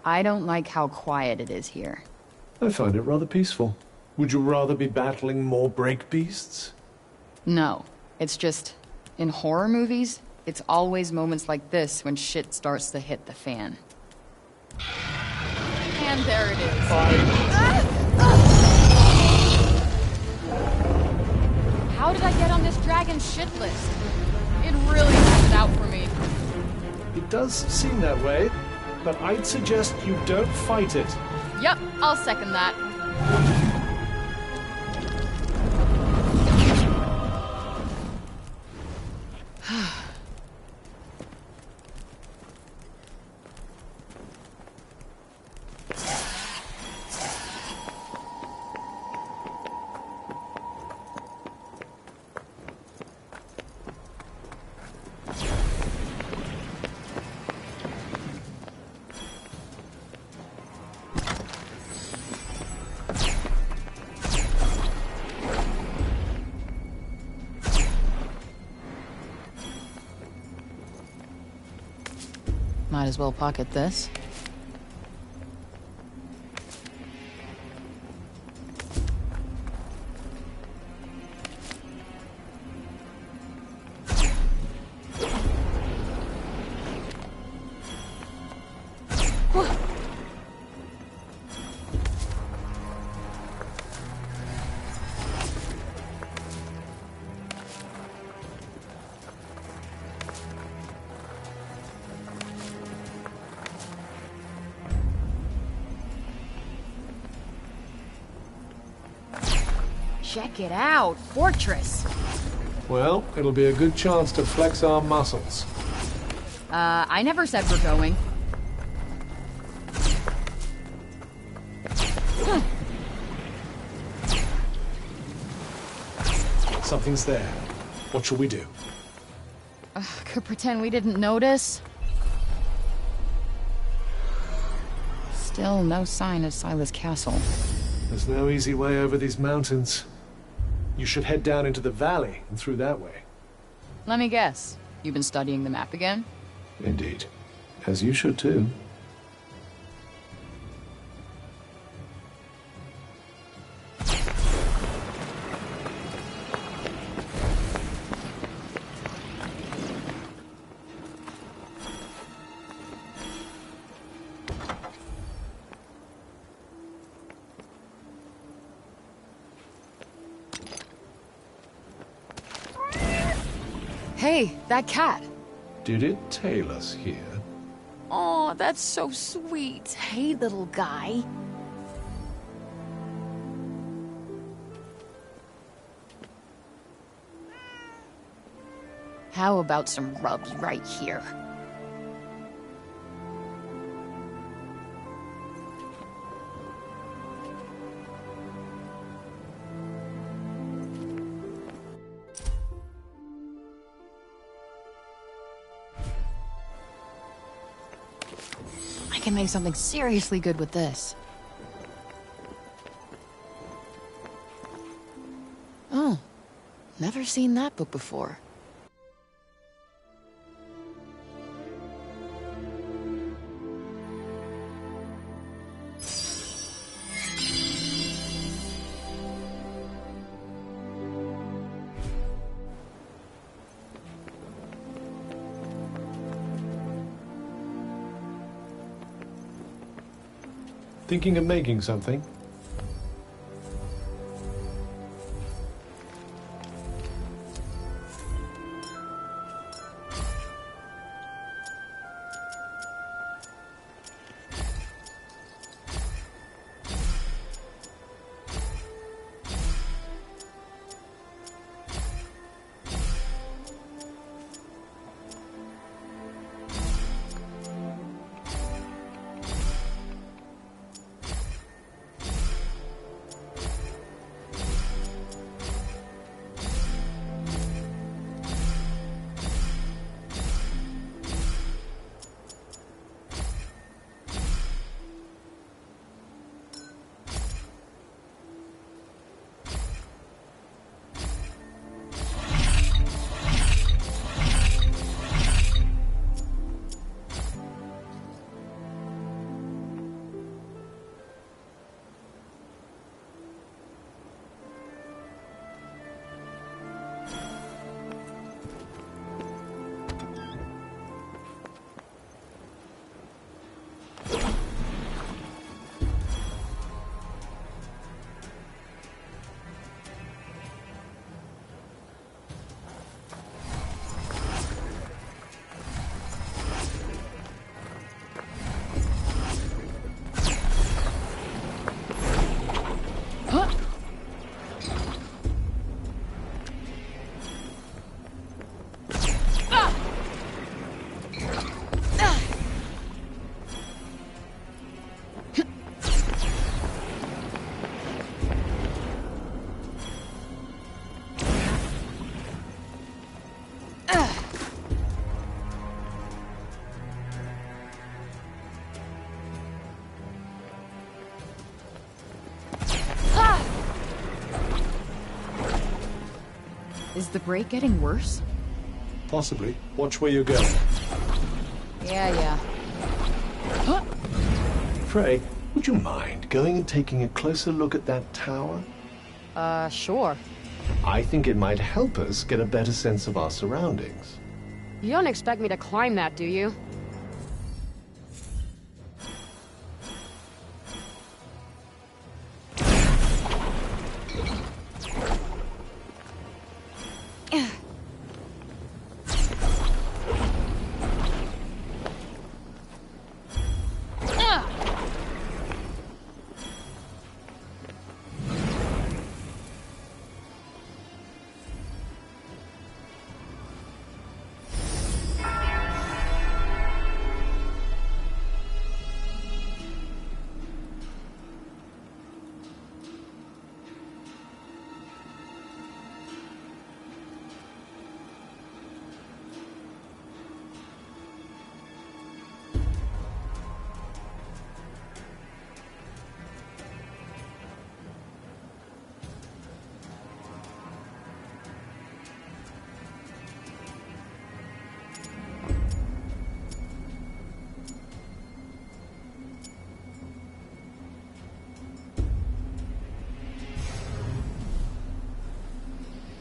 I don't like how quiet it is here. I find it rather peaceful. Would you rather be battling more break beasts? No, it's just, in horror movies, it's always moments like this when shit starts to hit the fan. And there it is. How did I get on this dragon shit list? It really has it out for me. It does seem that way, but I'd suggest you don't fight it. Yep, I'll second that. Might as well pocket this. Check it out. Fortress. Well, it'll be a good chance to flex our muscles. I never said we're going. Something's there. What shall we do? Could pretend we didn't notice. Still no sign of Sila's castle. There's no easy way over these mountains. You should head down into the valley and through that way. Let me guess. You've been studying the map again? Indeed. As you should too. Hey, that cat. Did it tail us here? Oh, that's so sweet. Hey, little guy. How about some rubs right here? I can make something seriously good with this. Oh, never seen that book before. Thinking of making something? Is the break getting worse? Possibly. Watch where you're going. Yeah. Frey, would you mind going and taking a closer look at that tower? Sure. I think it might help us get a better sense of our surroundings. You don't expect me to climb that, do you?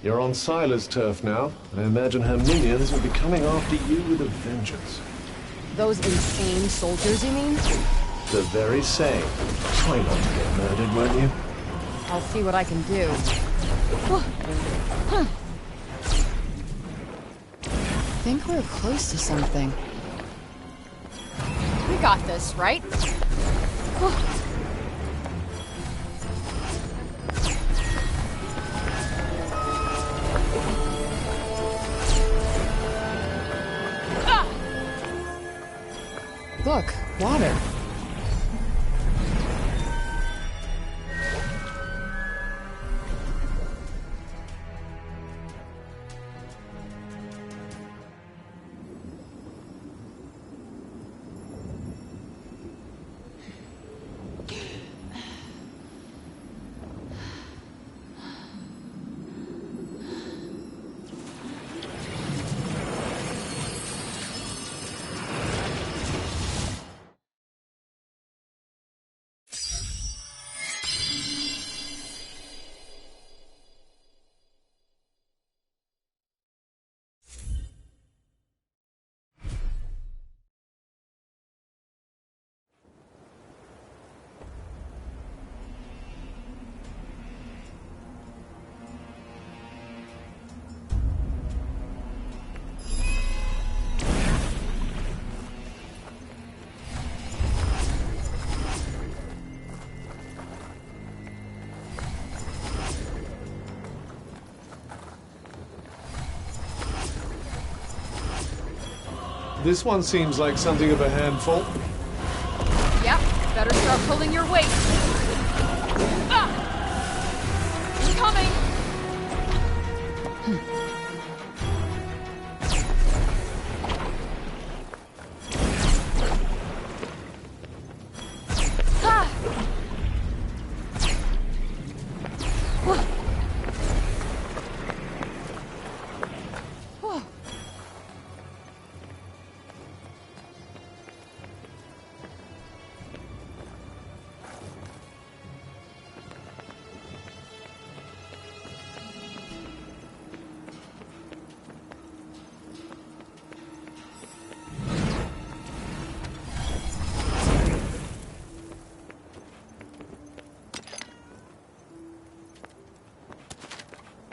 You're on Sila's turf now. I imagine her minions will be coming after you with a vengeance. Those insane soldiers, you mean? The very same. Try not to get murdered, won't you? I'll see what I can do. I think we're close to something. We got this, right? Look, water. This one seems like something of a handful. Yep, better start pulling your weight. Ah! It's coming! Ah!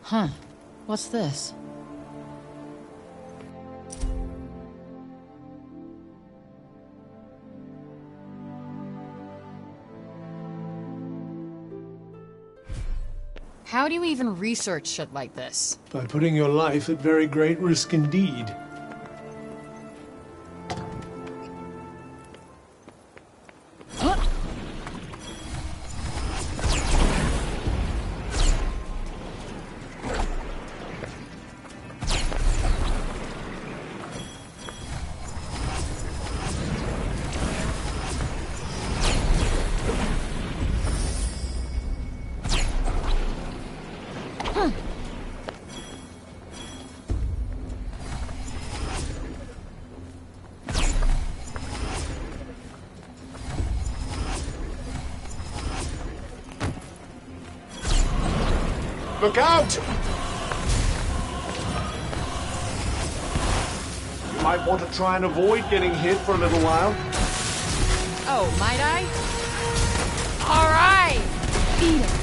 Huh. What's this? How do you even research shit like this? By putting your life at very great risk indeed. Look out! You might want to try and avoid getting hit for a little while. Oh, might I? All right! Eat it.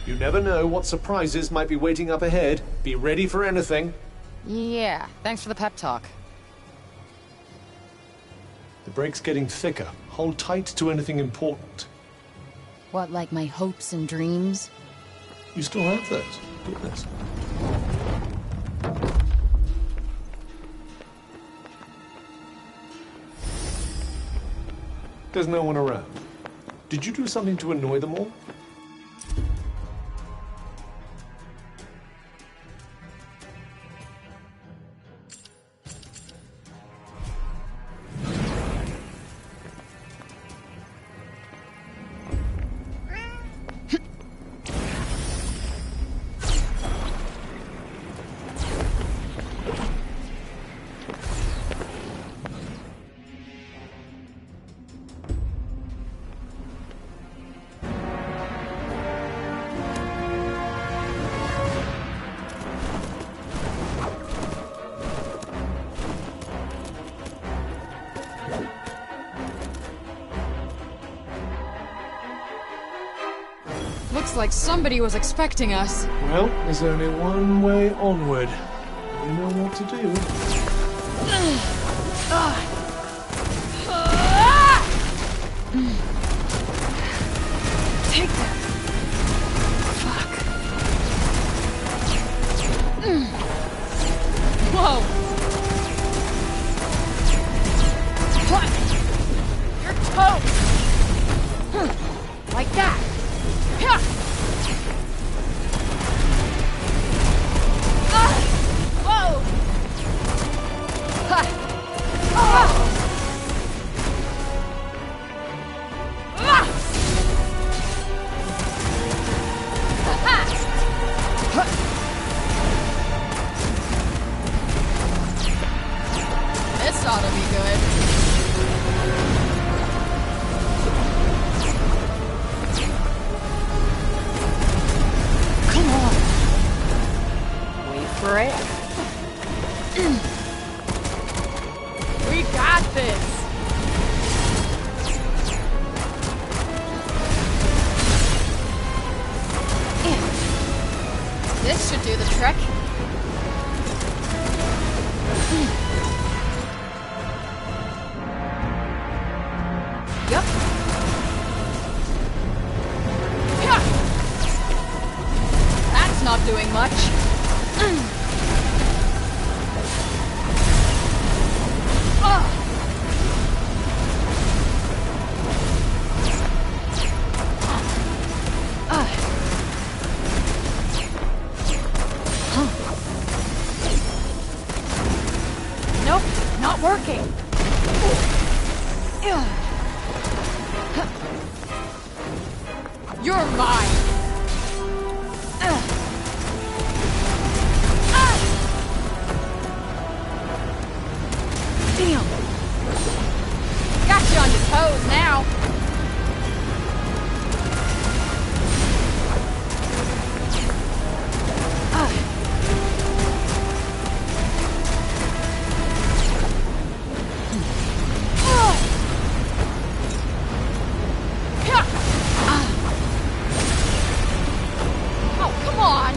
You never know what surprises might be waiting up ahead. Be ready for anything. Yeah, thanks for the pep talk. The break's getting thicker. Hold tight to anything important. What, like my hopes and dreams? You still have those. Goodness. There's no one around. Did you do something to annoy them all? Looks like somebody was expecting us. Well, there's only one way onward. You know what to do. Take that. Fuck. Whoa! What? Your toes! Like that. Yeah. Whoa! Ha. This ought to be good. Come on. Wait for it. We got this. This should do the trick. Yep. Yeah. That's not doing much. Nope, not working. You're mine. Damn. Got you on your toes now. Oh, come on.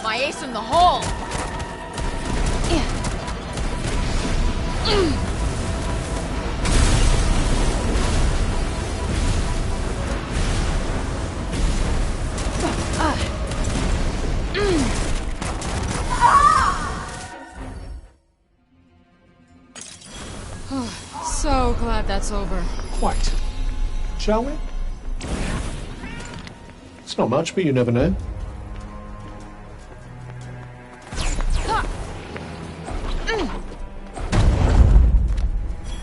My ace in the hole. that's over. Quite. Shall we? It's not much, but you never know.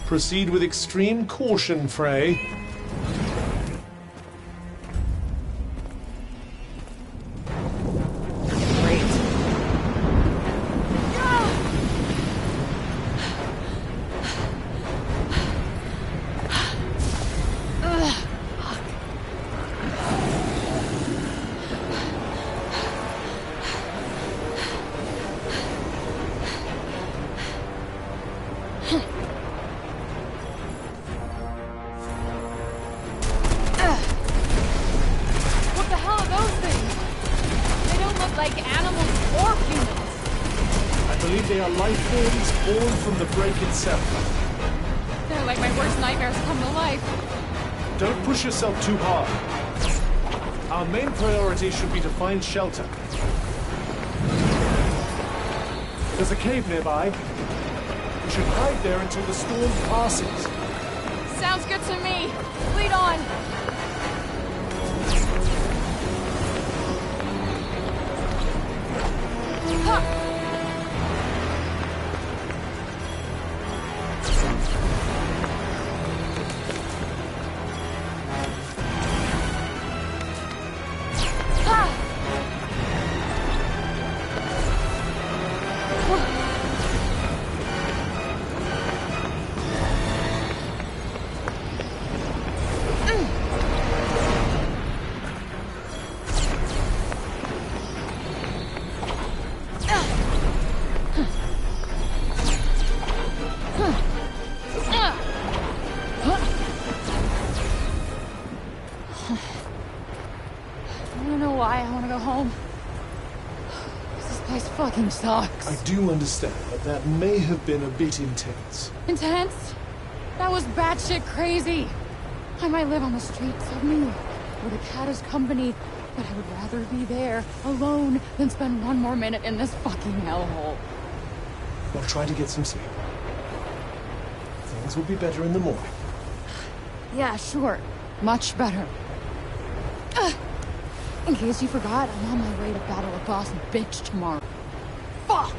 Proceed with extreme caution, Frey. Yourself too hard. Our main priority should be to find shelter. There's a cave nearby. We should hide there until the storm passes. Sounds good to me. Lead on. Sucks. I do understand, but that may have been a bit intense. Intense? That was batshit crazy. I might live on the streets of New York, where the cat is company, but I would rather be there, alone, than spend one more minute in this fucking hellhole. Well, try to get some sleep. Things will be better in the morning. Yeah, sure. Much better. In case you forgot, I'm on my way to battle a boss bitch tomorrow. Fuck!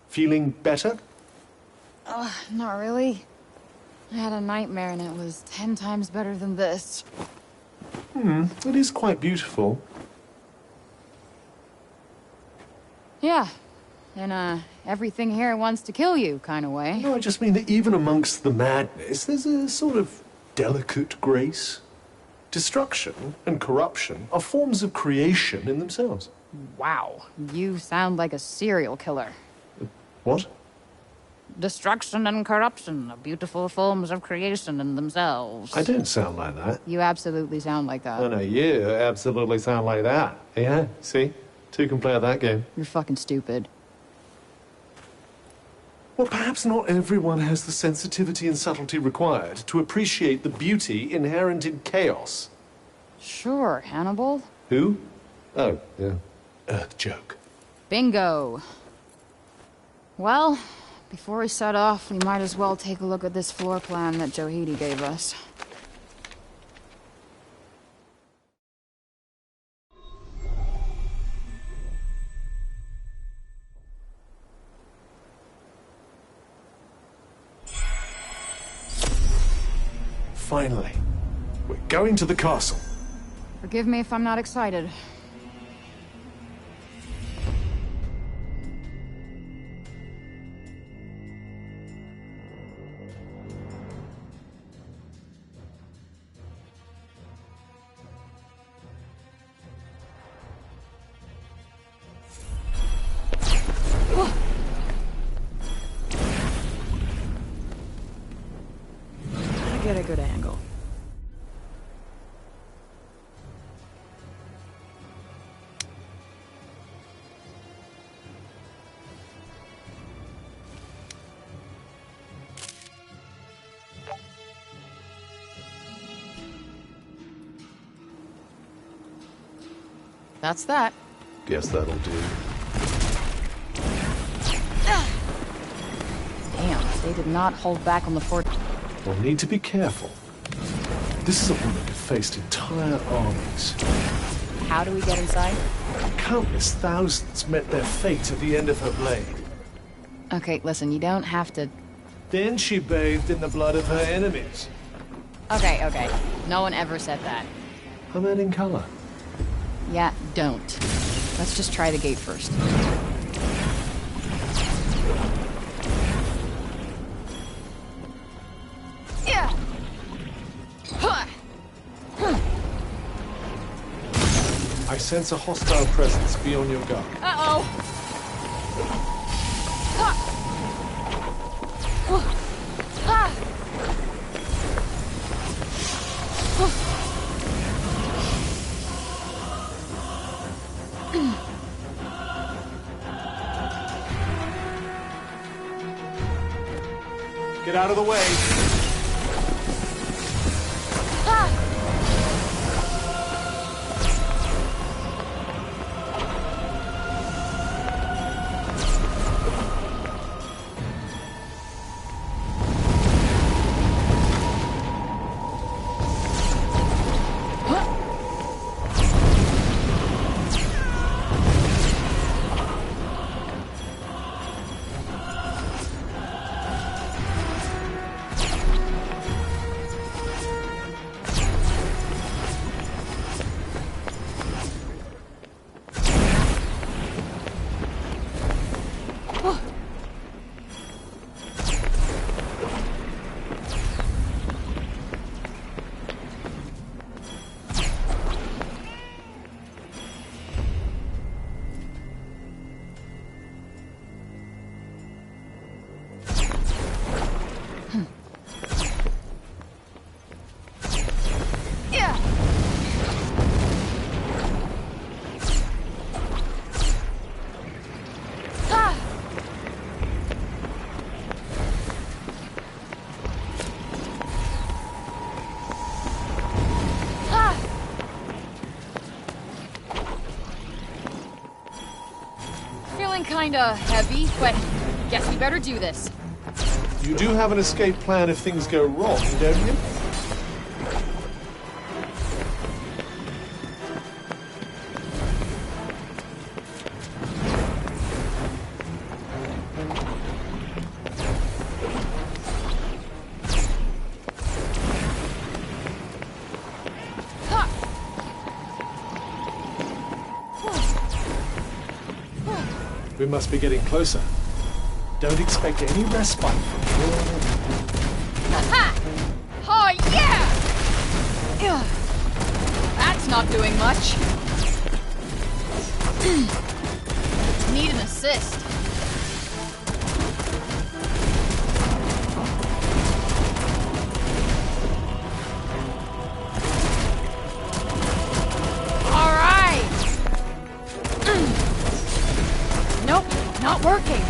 Feeling better? Not really. I had a nightmare and it was 10 times better than this. It is quite beautiful. Yeah. In everything here wants to kill you kind of way. No, I just mean that even amongst the madness, there's a sort of delicate grace. Destruction and corruption are forms of creation in themselves. Wow. You sound like a serial killer. What? Destruction and corruption are beautiful forms of creation in themselves. I don't sound like that. You absolutely sound like that. Oh, no, you absolutely sound like that. Yeah, see? Two can play at that game. You're fucking stupid. Well, perhaps not everyone has the sensitivity and subtlety required to appreciate the beauty inherent in chaos. Sure, Hannibal. Who? Oh, yeah. Earth joke. Bingo. Well, before we set off, we might as well take a look at this floor plan that Johidi gave us. Finally, we're going to the castle. Forgive me if I'm not excited. get a good angle. That's that. Guess that'll do. Damn, they did not hold back on the fort. We'll need to be careful. This is a woman who faced entire armies. How do we get inside? Countless thousands met their fate at the end of her blade. Okay, listen, you don't have to... Then she bathed in the blood of her enemies. Okay, okay. No one ever said that. I meant in color. Yeah, don't. Let's just try the gate first. Yeah. I sense a hostile presence. Be on your guard. Uh-oh. Get out of the way. Kinda heavy, but guess we better do this. You do have an escape plan if things go wrong, don't you? We must be getting closer. Don't expect any respite from here. Aha! Oh, yeah! That's not doing much. Need an assist. All right! Nope, not working.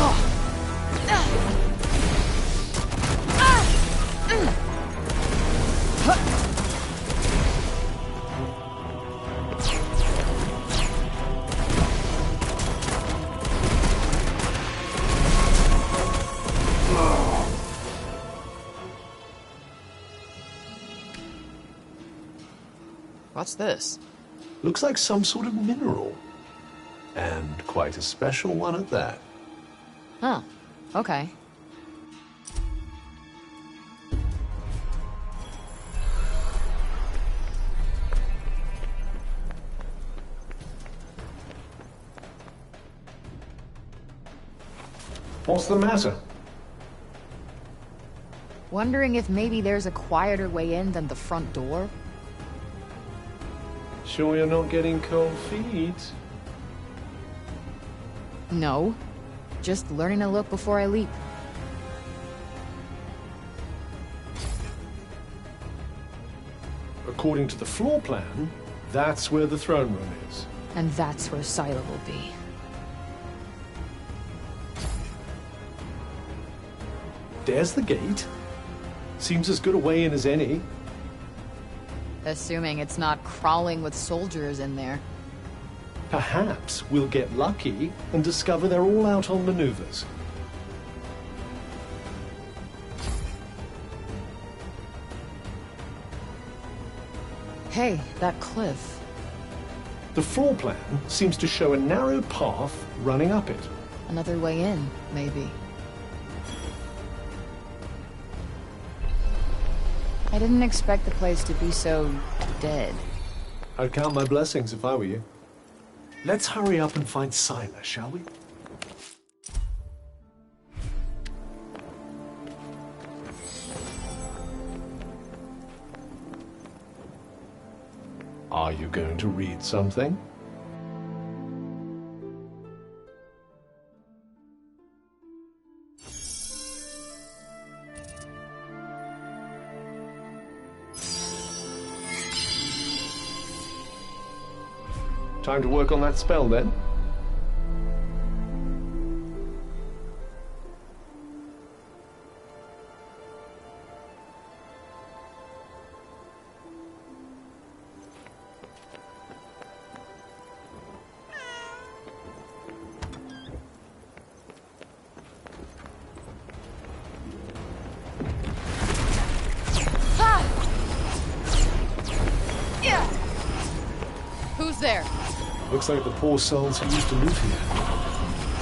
Oh. What's this? Looks like some sort of mineral. And quite a special one at that. Huh. Okay. What's the matter? Wondering if maybe there's a quieter way in than the front door? Sure you're not getting cold feet? No. Just learning to look before I leap. According to the floor plan, that's where the throne room is. And that's where Sila will be. There's the gate. Seems as good a way in as any. Assuming it's not crawling with soldiers in there. Perhaps we'll get lucky and discover they're all out on maneuvers. Hey, that cliff. The floor plan seems to show a narrow path running up it. Another way in, maybe. I didn't expect the place to be so dead. I'd count my blessings if I were you. Let's hurry up and find Sila, shall we? Are you going to read something? Time to work on that spell, then. Who's there? Looks like the poor souls who used to live here.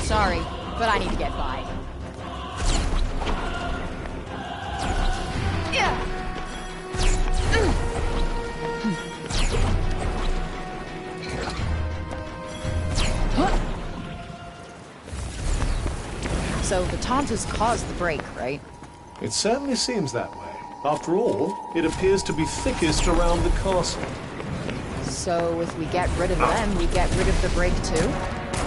Sorry, but I need to get by. So the Tauntas caused the break, right? It certainly seems that way. After all, it appears to be thickest around the castle. So if we get rid of them, we get rid of the break too?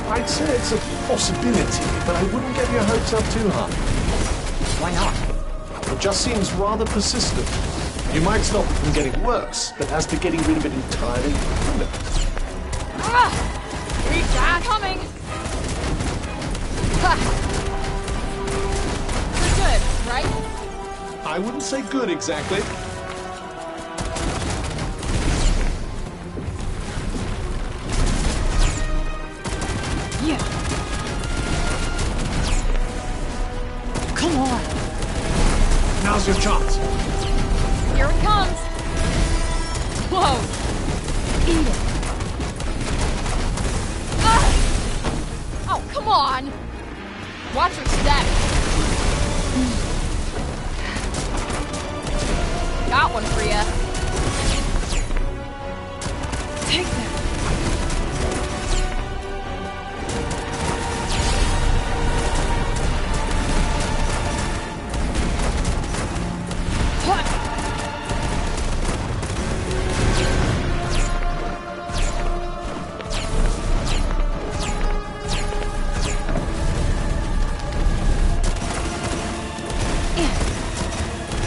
I'd say it's a possibility, but I wouldn't get your hopes up too high. Why not? It just seems rather persistent. You might stop it from getting worse, but as to getting rid of it entirely, who knows? I'm coming! You're good, right? I wouldn't say good exactly. Yeah. Come on. Now's your chance. Here it comes. Whoa. Eat it. Oh, come on. Watch your step. Got one for ya. Take that.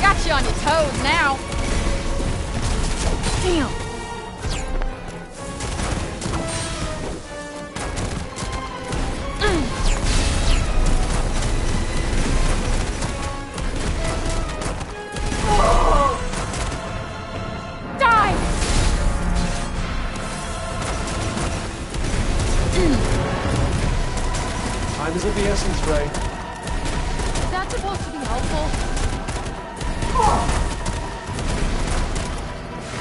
Got you on your toes now. Damn. Die! Time is of the essence, Fray. Is that supposed to be helpful?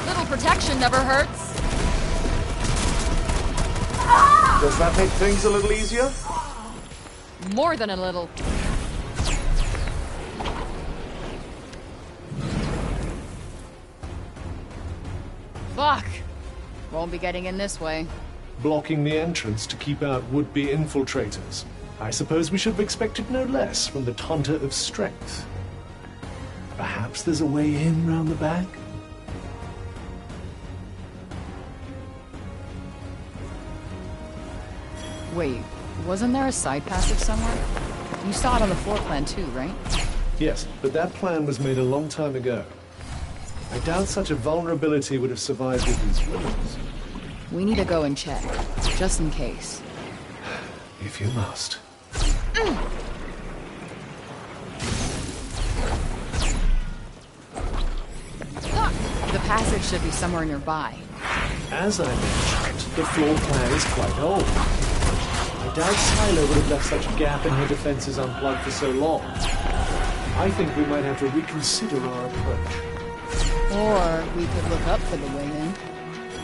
Little protection never hurts. Does that make things a little easier? More than a little. Fuck. Won't be getting in this way. Blocking the entrance to keep out would-be infiltrators. I suppose we should have expected no less from the Taunta of Strength. Perhaps there's a way in round the back? Wait, wasn't there a side passage somewhere? You saw it on the floor plan too, right? Yes, but that plan was made a long time ago. I doubt such a vulnerability would have survived with these wounds. We need to go and check, just in case. If you must. The passage should be somewhere nearby. As I mentioned, the floor plan is quite old. I doubt Silo would have left such a gap in her defenses unplugged for so long. I think we might have to reconsider our approach. Or we could look up for the way in.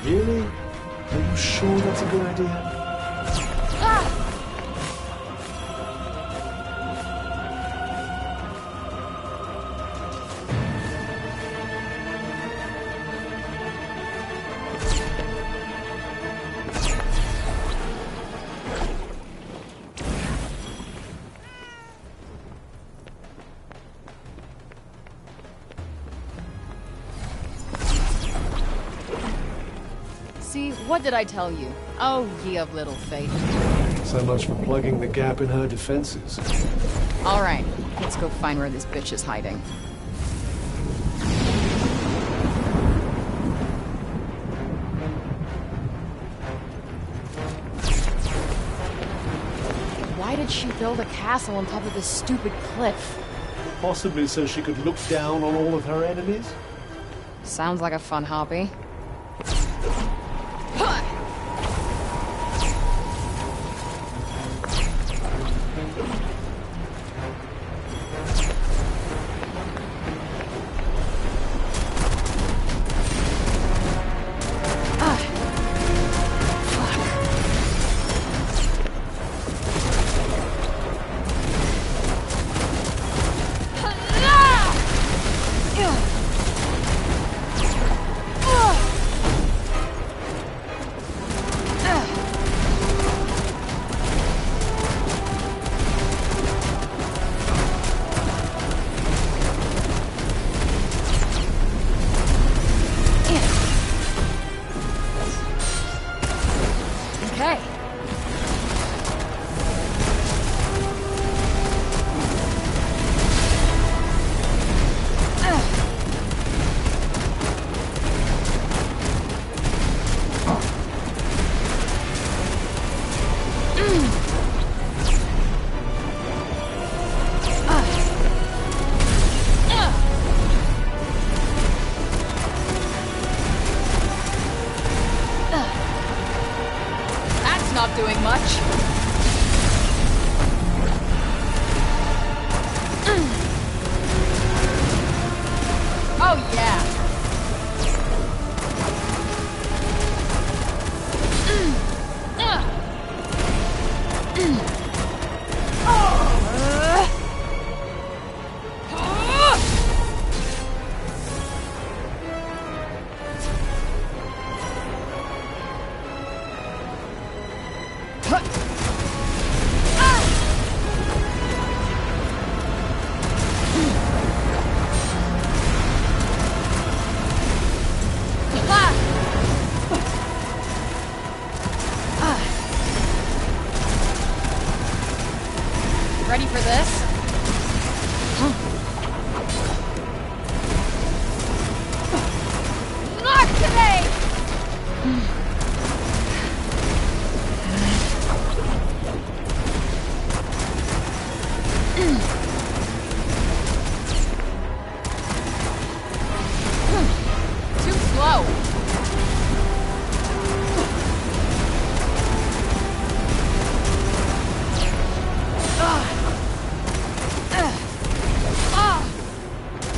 Really? Are you sure that's a good idea? See, what did I tell you? Oh, ye of little faith. So much for plugging the gap in her defenses. All right, let's go find where this bitch is hiding. Why did she build a castle on top of this stupid cliff? Possibly so she could look down on all of her enemies? Sounds like a fun hobby. Doing much. Oh yeah. Ready for this? Not today! Too slow.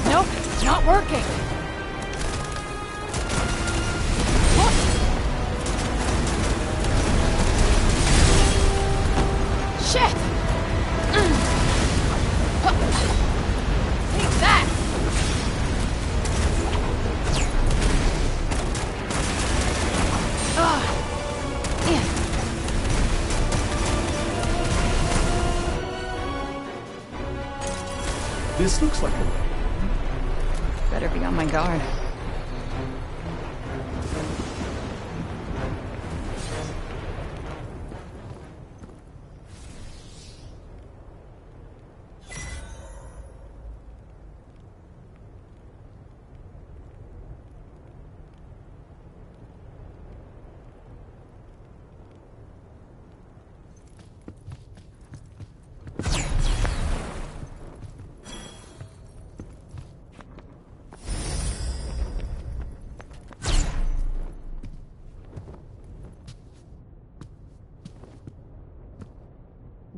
Nope, not working. Shit! Take that! This looks like a way. Better be on my guard.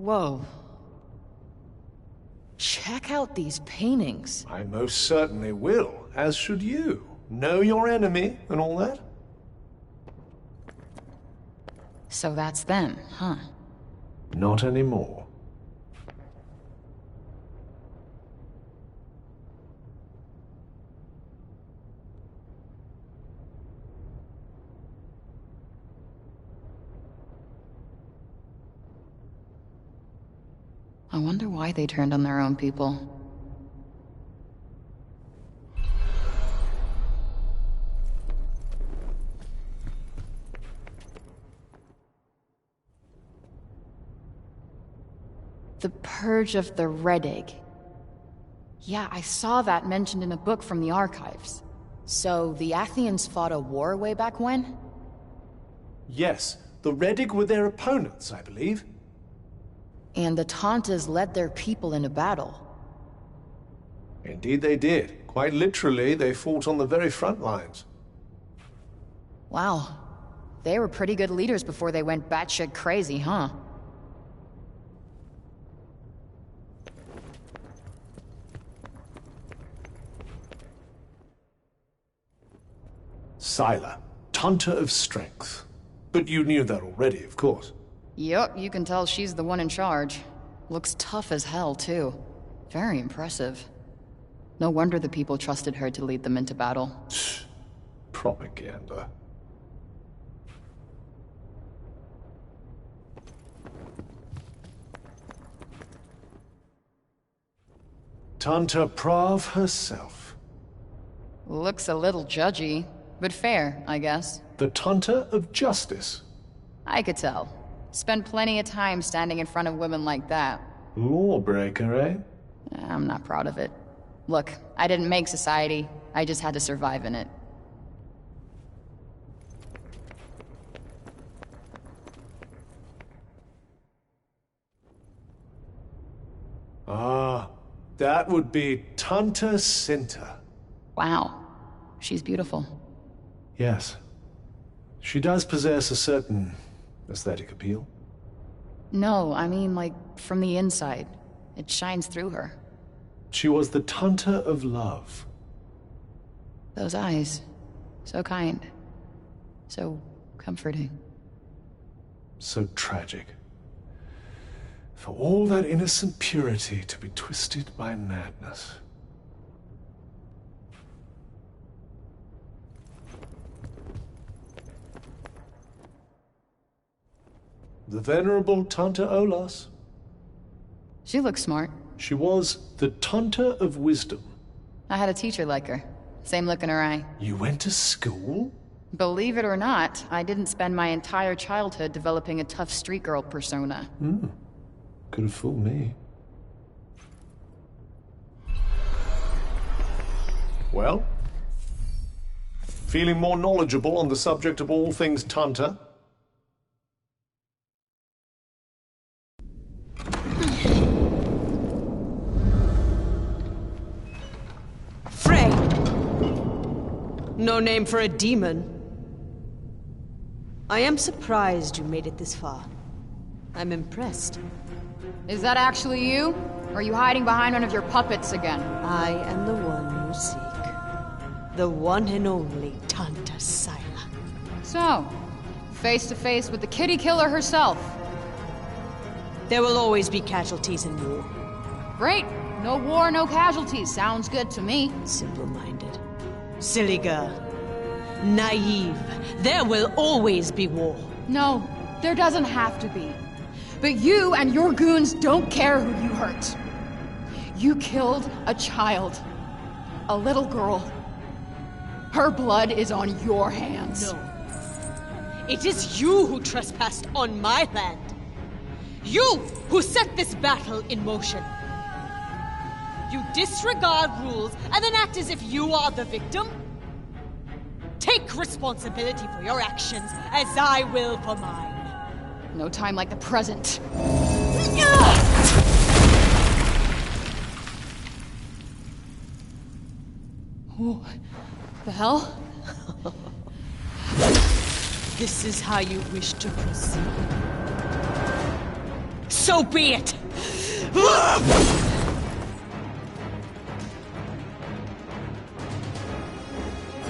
Whoa. Check out these paintings. I most certainly will, as should you. Know your enemy and all that? So that's them, huh? Not anymore. I wonder why they turned on their own people. The Purge of the Red Egg. Yeah, I saw that mentioned in a book from the archives. So, the Athenians fought a war way back when? Yes, the Red Egg were their opponents, I believe. And the Tantas led their people into battle. Indeed they did. Quite literally, they fought on the very front lines. Wow. They were pretty good leaders before they went batshit crazy, huh? Scylla, Tanta of Strength. But you knew that already, of course. Yup, you can tell she's the one in charge. Looks tough as hell, too. Very impressive. No wonder the people trusted her to lead them into battle. Propaganda. Tanta Prav herself. Looks a little judgy, but fair, I guess. The Tanta of Justice. I could tell. Spent plenty of time standing in front of women like that. Lawbreaker, eh? I'm not proud of it. Look, I didn't make society. I just had to survive in it. Ah, that would be Tanta Sinta. Wow. She's beautiful. Yes. She does possess a certain aesthetic appeal. No, I mean, like, from the inside. It shines through her. She was the Tanta of love. Those eyes. So kind. So comforting. So tragic. For all that innocent purity to be twisted by madness. The venerable Tanta Olas. She looks smart. She was the Tanta of wisdom. I had a teacher like her. Same look in her eye. You went to school? Believe it or not, I didn't spend my entire childhood developing a tough street girl persona. Could have fooled me. Well? Feeling more knowledgeable on the subject of all things Tanta? Frey! No name for a demon. I am surprised you made it this far. I'm impressed. Is that actually you? Or are you hiding behind one of your puppets again? I am the one you seek. The one and only Tanta Scylla. So, face to face with the kitty killer herself. There will always be casualties in war. Great. No war, no casualties. Sounds good to me. Simple-minded. Silly girl. Naive. There will always be war. No, there doesn't have to be. But you and your goons don't care who you hurt. You killed a child. A little girl. Her blood is on your hands. No. It is you who trespassed on my land. You who set this battle in motion. You disregard rules and then act as if you are the victim? Take responsibility for your actions as I will for mine. No time like the present. What the hell? This is how you wish to proceed. So be it!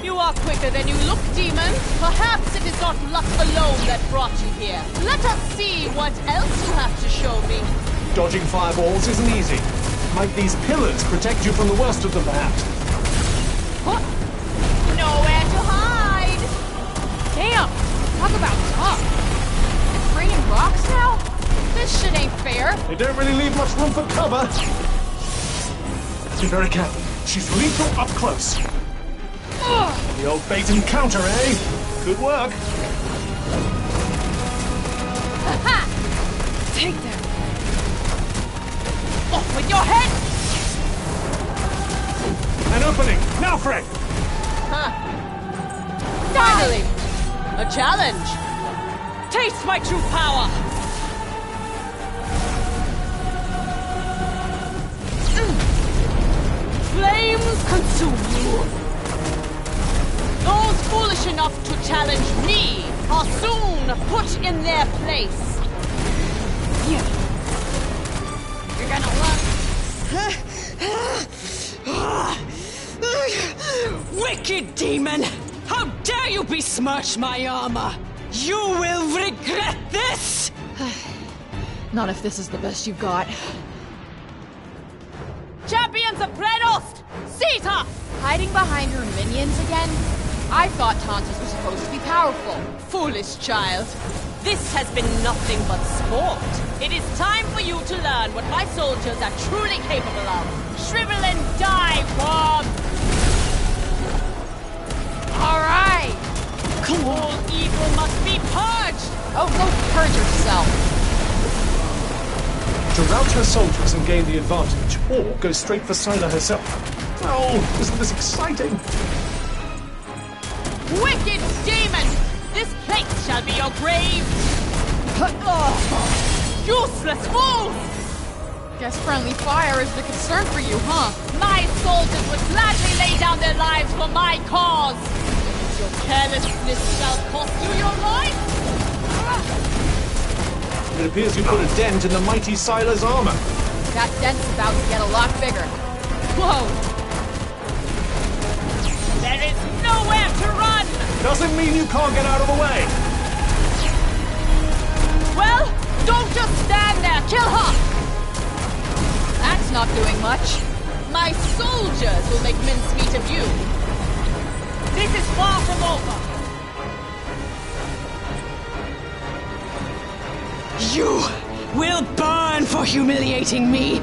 You are quicker than you look, demon. Perhaps it is not luck alone that brought you here. Let us see what else you have to show me. Dodging fireballs isn't easy. Might these pillars protect you from the worst of them, perhaps? What? Nowhere to hide! Damn! Talk about tough. It's raining rocks now? This shit ain't fair. They don't really leave much room for cover. Be very careful. She's lethal up close. The old bait and counter, eh? Good work. Ha! Take them. Off with your head! An opening. Now, Frey. Finally! A challenge! Taste my true power! Flames consume you! Those foolish enough to challenge me are soon put in their place! Yeah. You're gonna love... Wicked demon! How dare you besmirch my armor! You will regret this! Not if this is the best you've got. Champions of Prenost! Seize her! Hiding behind her minions again? I thought Tantas were supposed to be powerful. Foolish child. This has been nothing but sport. It is time for you to learn what my soldiers are truly capable of. Shrivel and die, worm! Alright! All evil must be purged! Oh, go purge yourself! To rout her soldiers and gain the advantage, or go straight for Syla herself. Oh, isn't this exciting? Wicked demon! This place shall be your grave! Useless fools! Guess friendly fire is the concern for you, huh? My soldiers would gladly lay down their lives for my cause! Your carelessness shall cost you your life! It appears you put a dent in the mighty Syla's armor. That dent's about to get a lot bigger. Whoa! There is nowhere to run! Doesn't mean you can't get out of the way! Well, don't just stand there! Kill her! That's not doing much. My soldiers will make mincemeat of you. This is far from over. You will burn for humiliating me.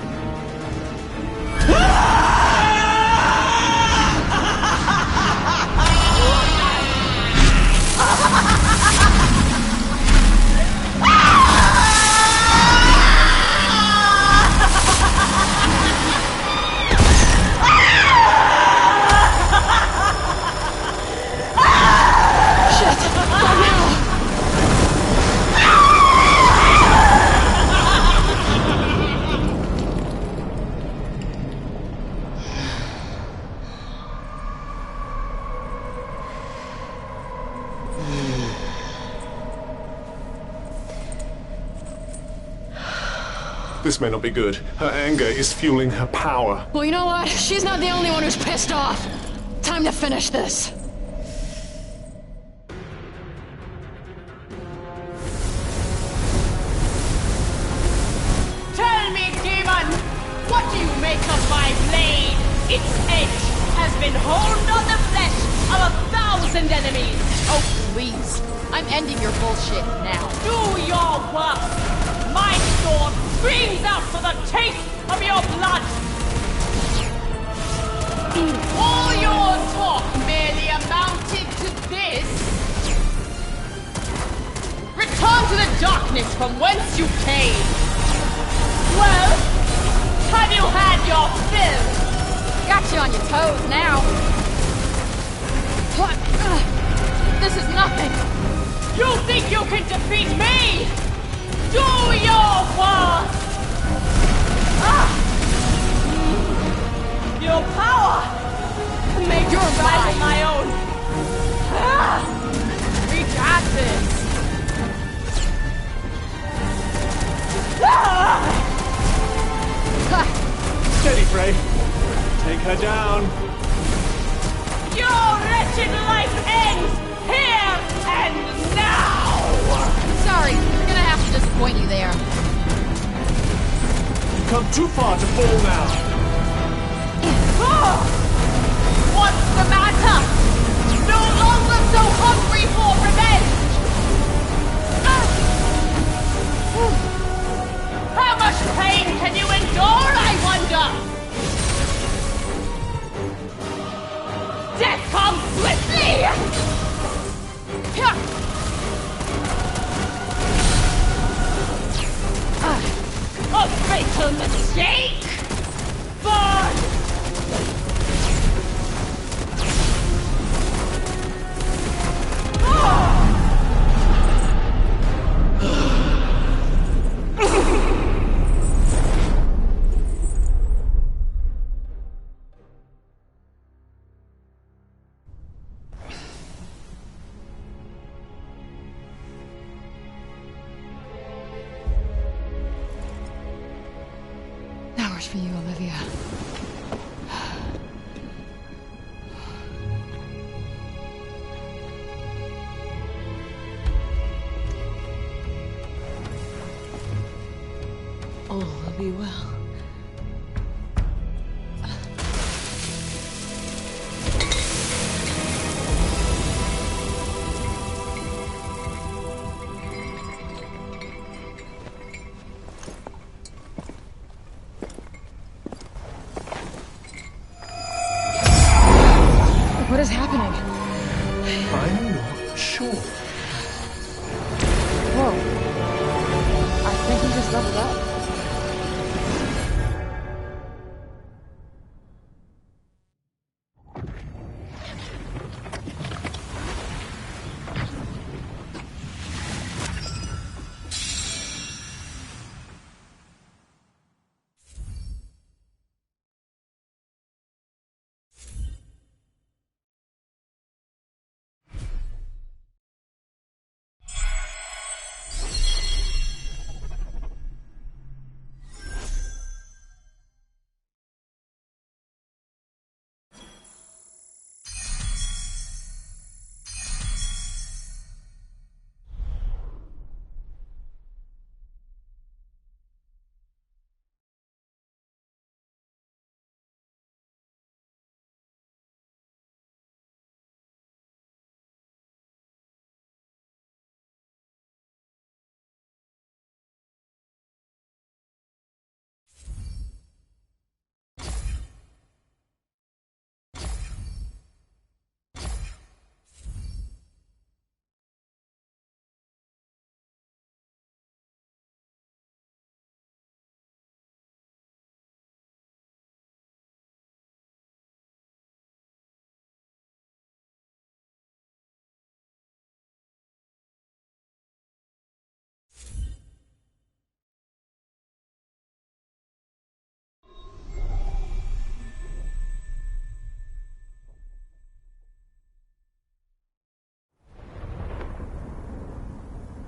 This may not be good. Her anger is fueling her power. Well, you know what? She's not the only one who's pissed off. Time to finish this. Tell me, demon, what do you make of my blade? Its edge has been honed on the flesh of 1,000 enemies. Oh, please. I'm ending your bullshit now. Do your worst. My sword screams out for the taste of your blood! All your talk merely amounted to this. Return to the darkness from whence you came. Well, have you had your fill? Got you on your toes now. What? This is nothing. You think you can defeat me? Do your worst! Your power can make your rival my own. We got this. point you there. You've come too far to fall now. What's the matter? No longer so hungry for revenge! How much pain can you endure, I wonder? Death comes swiftly! A fatal mistake! Burn! That was for you, Olivia. All will be well. What is happening? I'm not sure. Whoa. I think he just leveled up.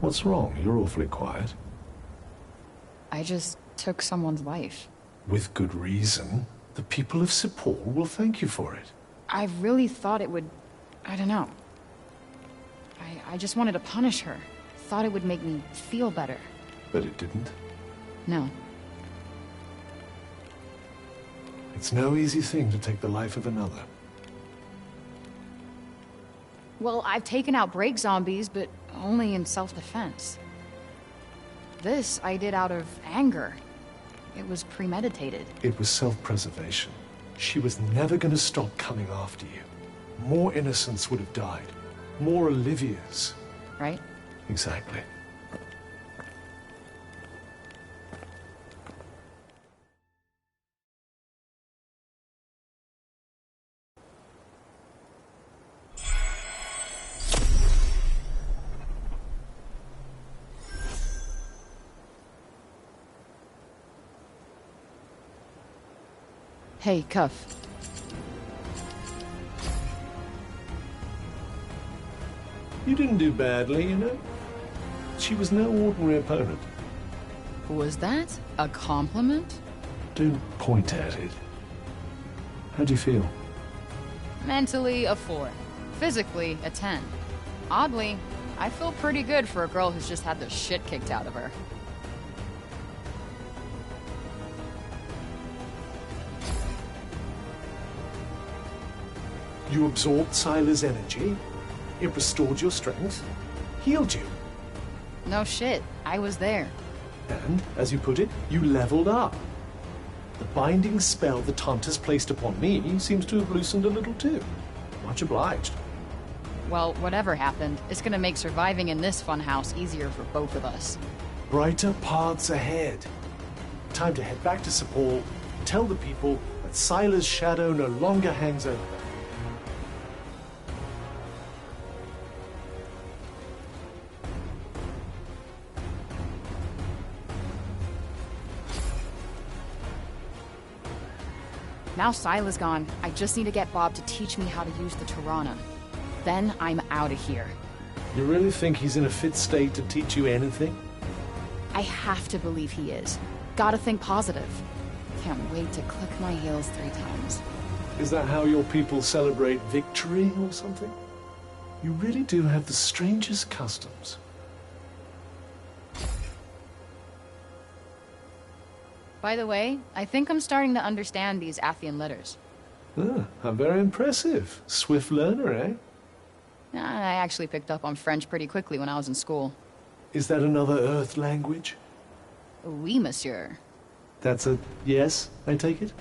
What's wrong? You're awfully quiet. I just took someone's life. With good reason. The people of Sepul will thank you for it. I really thought it would... I don't know. I just wanted to punish her. Thought it would make me feel better. But it didn't. No. It's no easy thing to take the life of another. Well, I've taken out break zombies, but only in self-defense. This I did out of anger. It was premeditated. It was self-preservation. She was never going to stop coming after you. More innocents would have died. More Olivias. Right? Exactly. Hey, Cuff. You didn't do badly, you know. She was no ordinary opponent. Was that a compliment? Don't point at it. How do you feel? Mentally, a 4. Physically, a 10. Oddly, I feel pretty good for a girl who's just had the shit kicked out of her. You absorbed Sila's energy, it restored your strength, healed you. No shit, I was there. And, as you put it, you leveled up. The binding spell the Tantas placed upon me seems to have loosened a little too. Much obliged. Well, whatever happened, it's gonna make surviving in this funhouse easier for both of us. Brighter paths ahead. Time to head back to Sepal, tell the people that Sila's shadow no longer hangs over them. Now Sila's gone, I just need to get Bob to teach me how to use the Tirana. Then I'm out of here. You really think he's in a fit state to teach you anything? I have to believe he is. Gotta think positive. Can't wait to click my heels 3 times. Is that how your people celebrate victory or something? You really do have the strangest customs. By the way, I think I'm starting to understand these Athian letters. Ah, how very impressive. Swift learner, eh? I actually picked up on French pretty quickly when I was in school. Is that another Earth language? Oui, monsieur. That's a yes, I take it?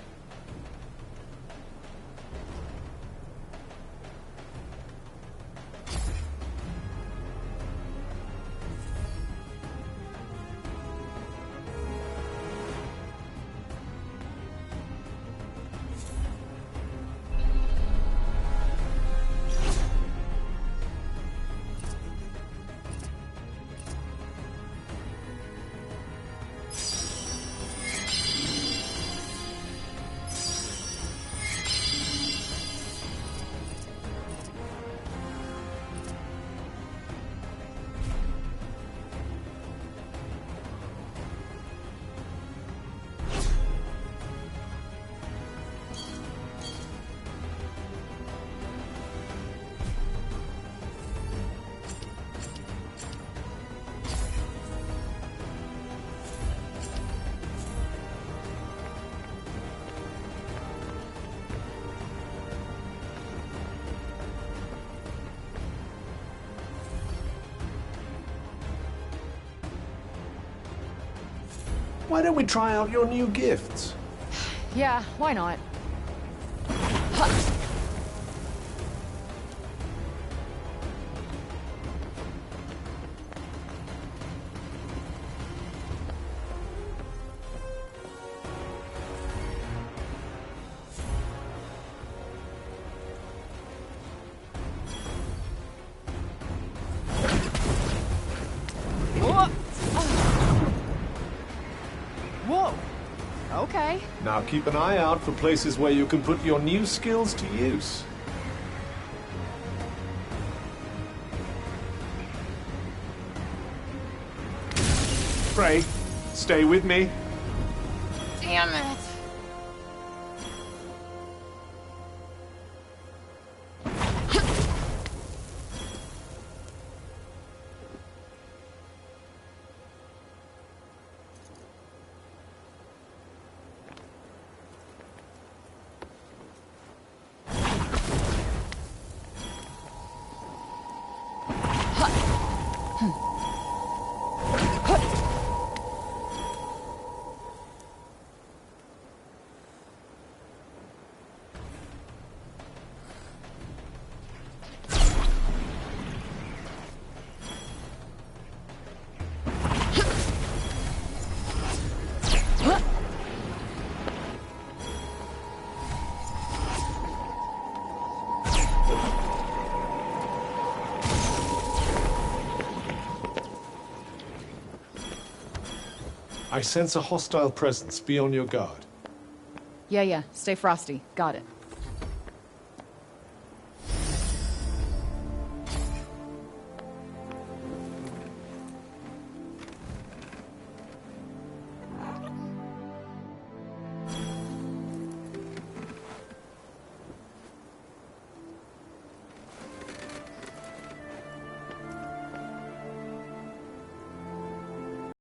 Why don't we try out your new gifts? Yeah, why not? Whoa! Okay. Now keep an eye out for places where you can put your new skills to use. Frey, stay with me. Damn it. I sense a hostile presence. Be on your guard. Yeah, stay frosty. Got it.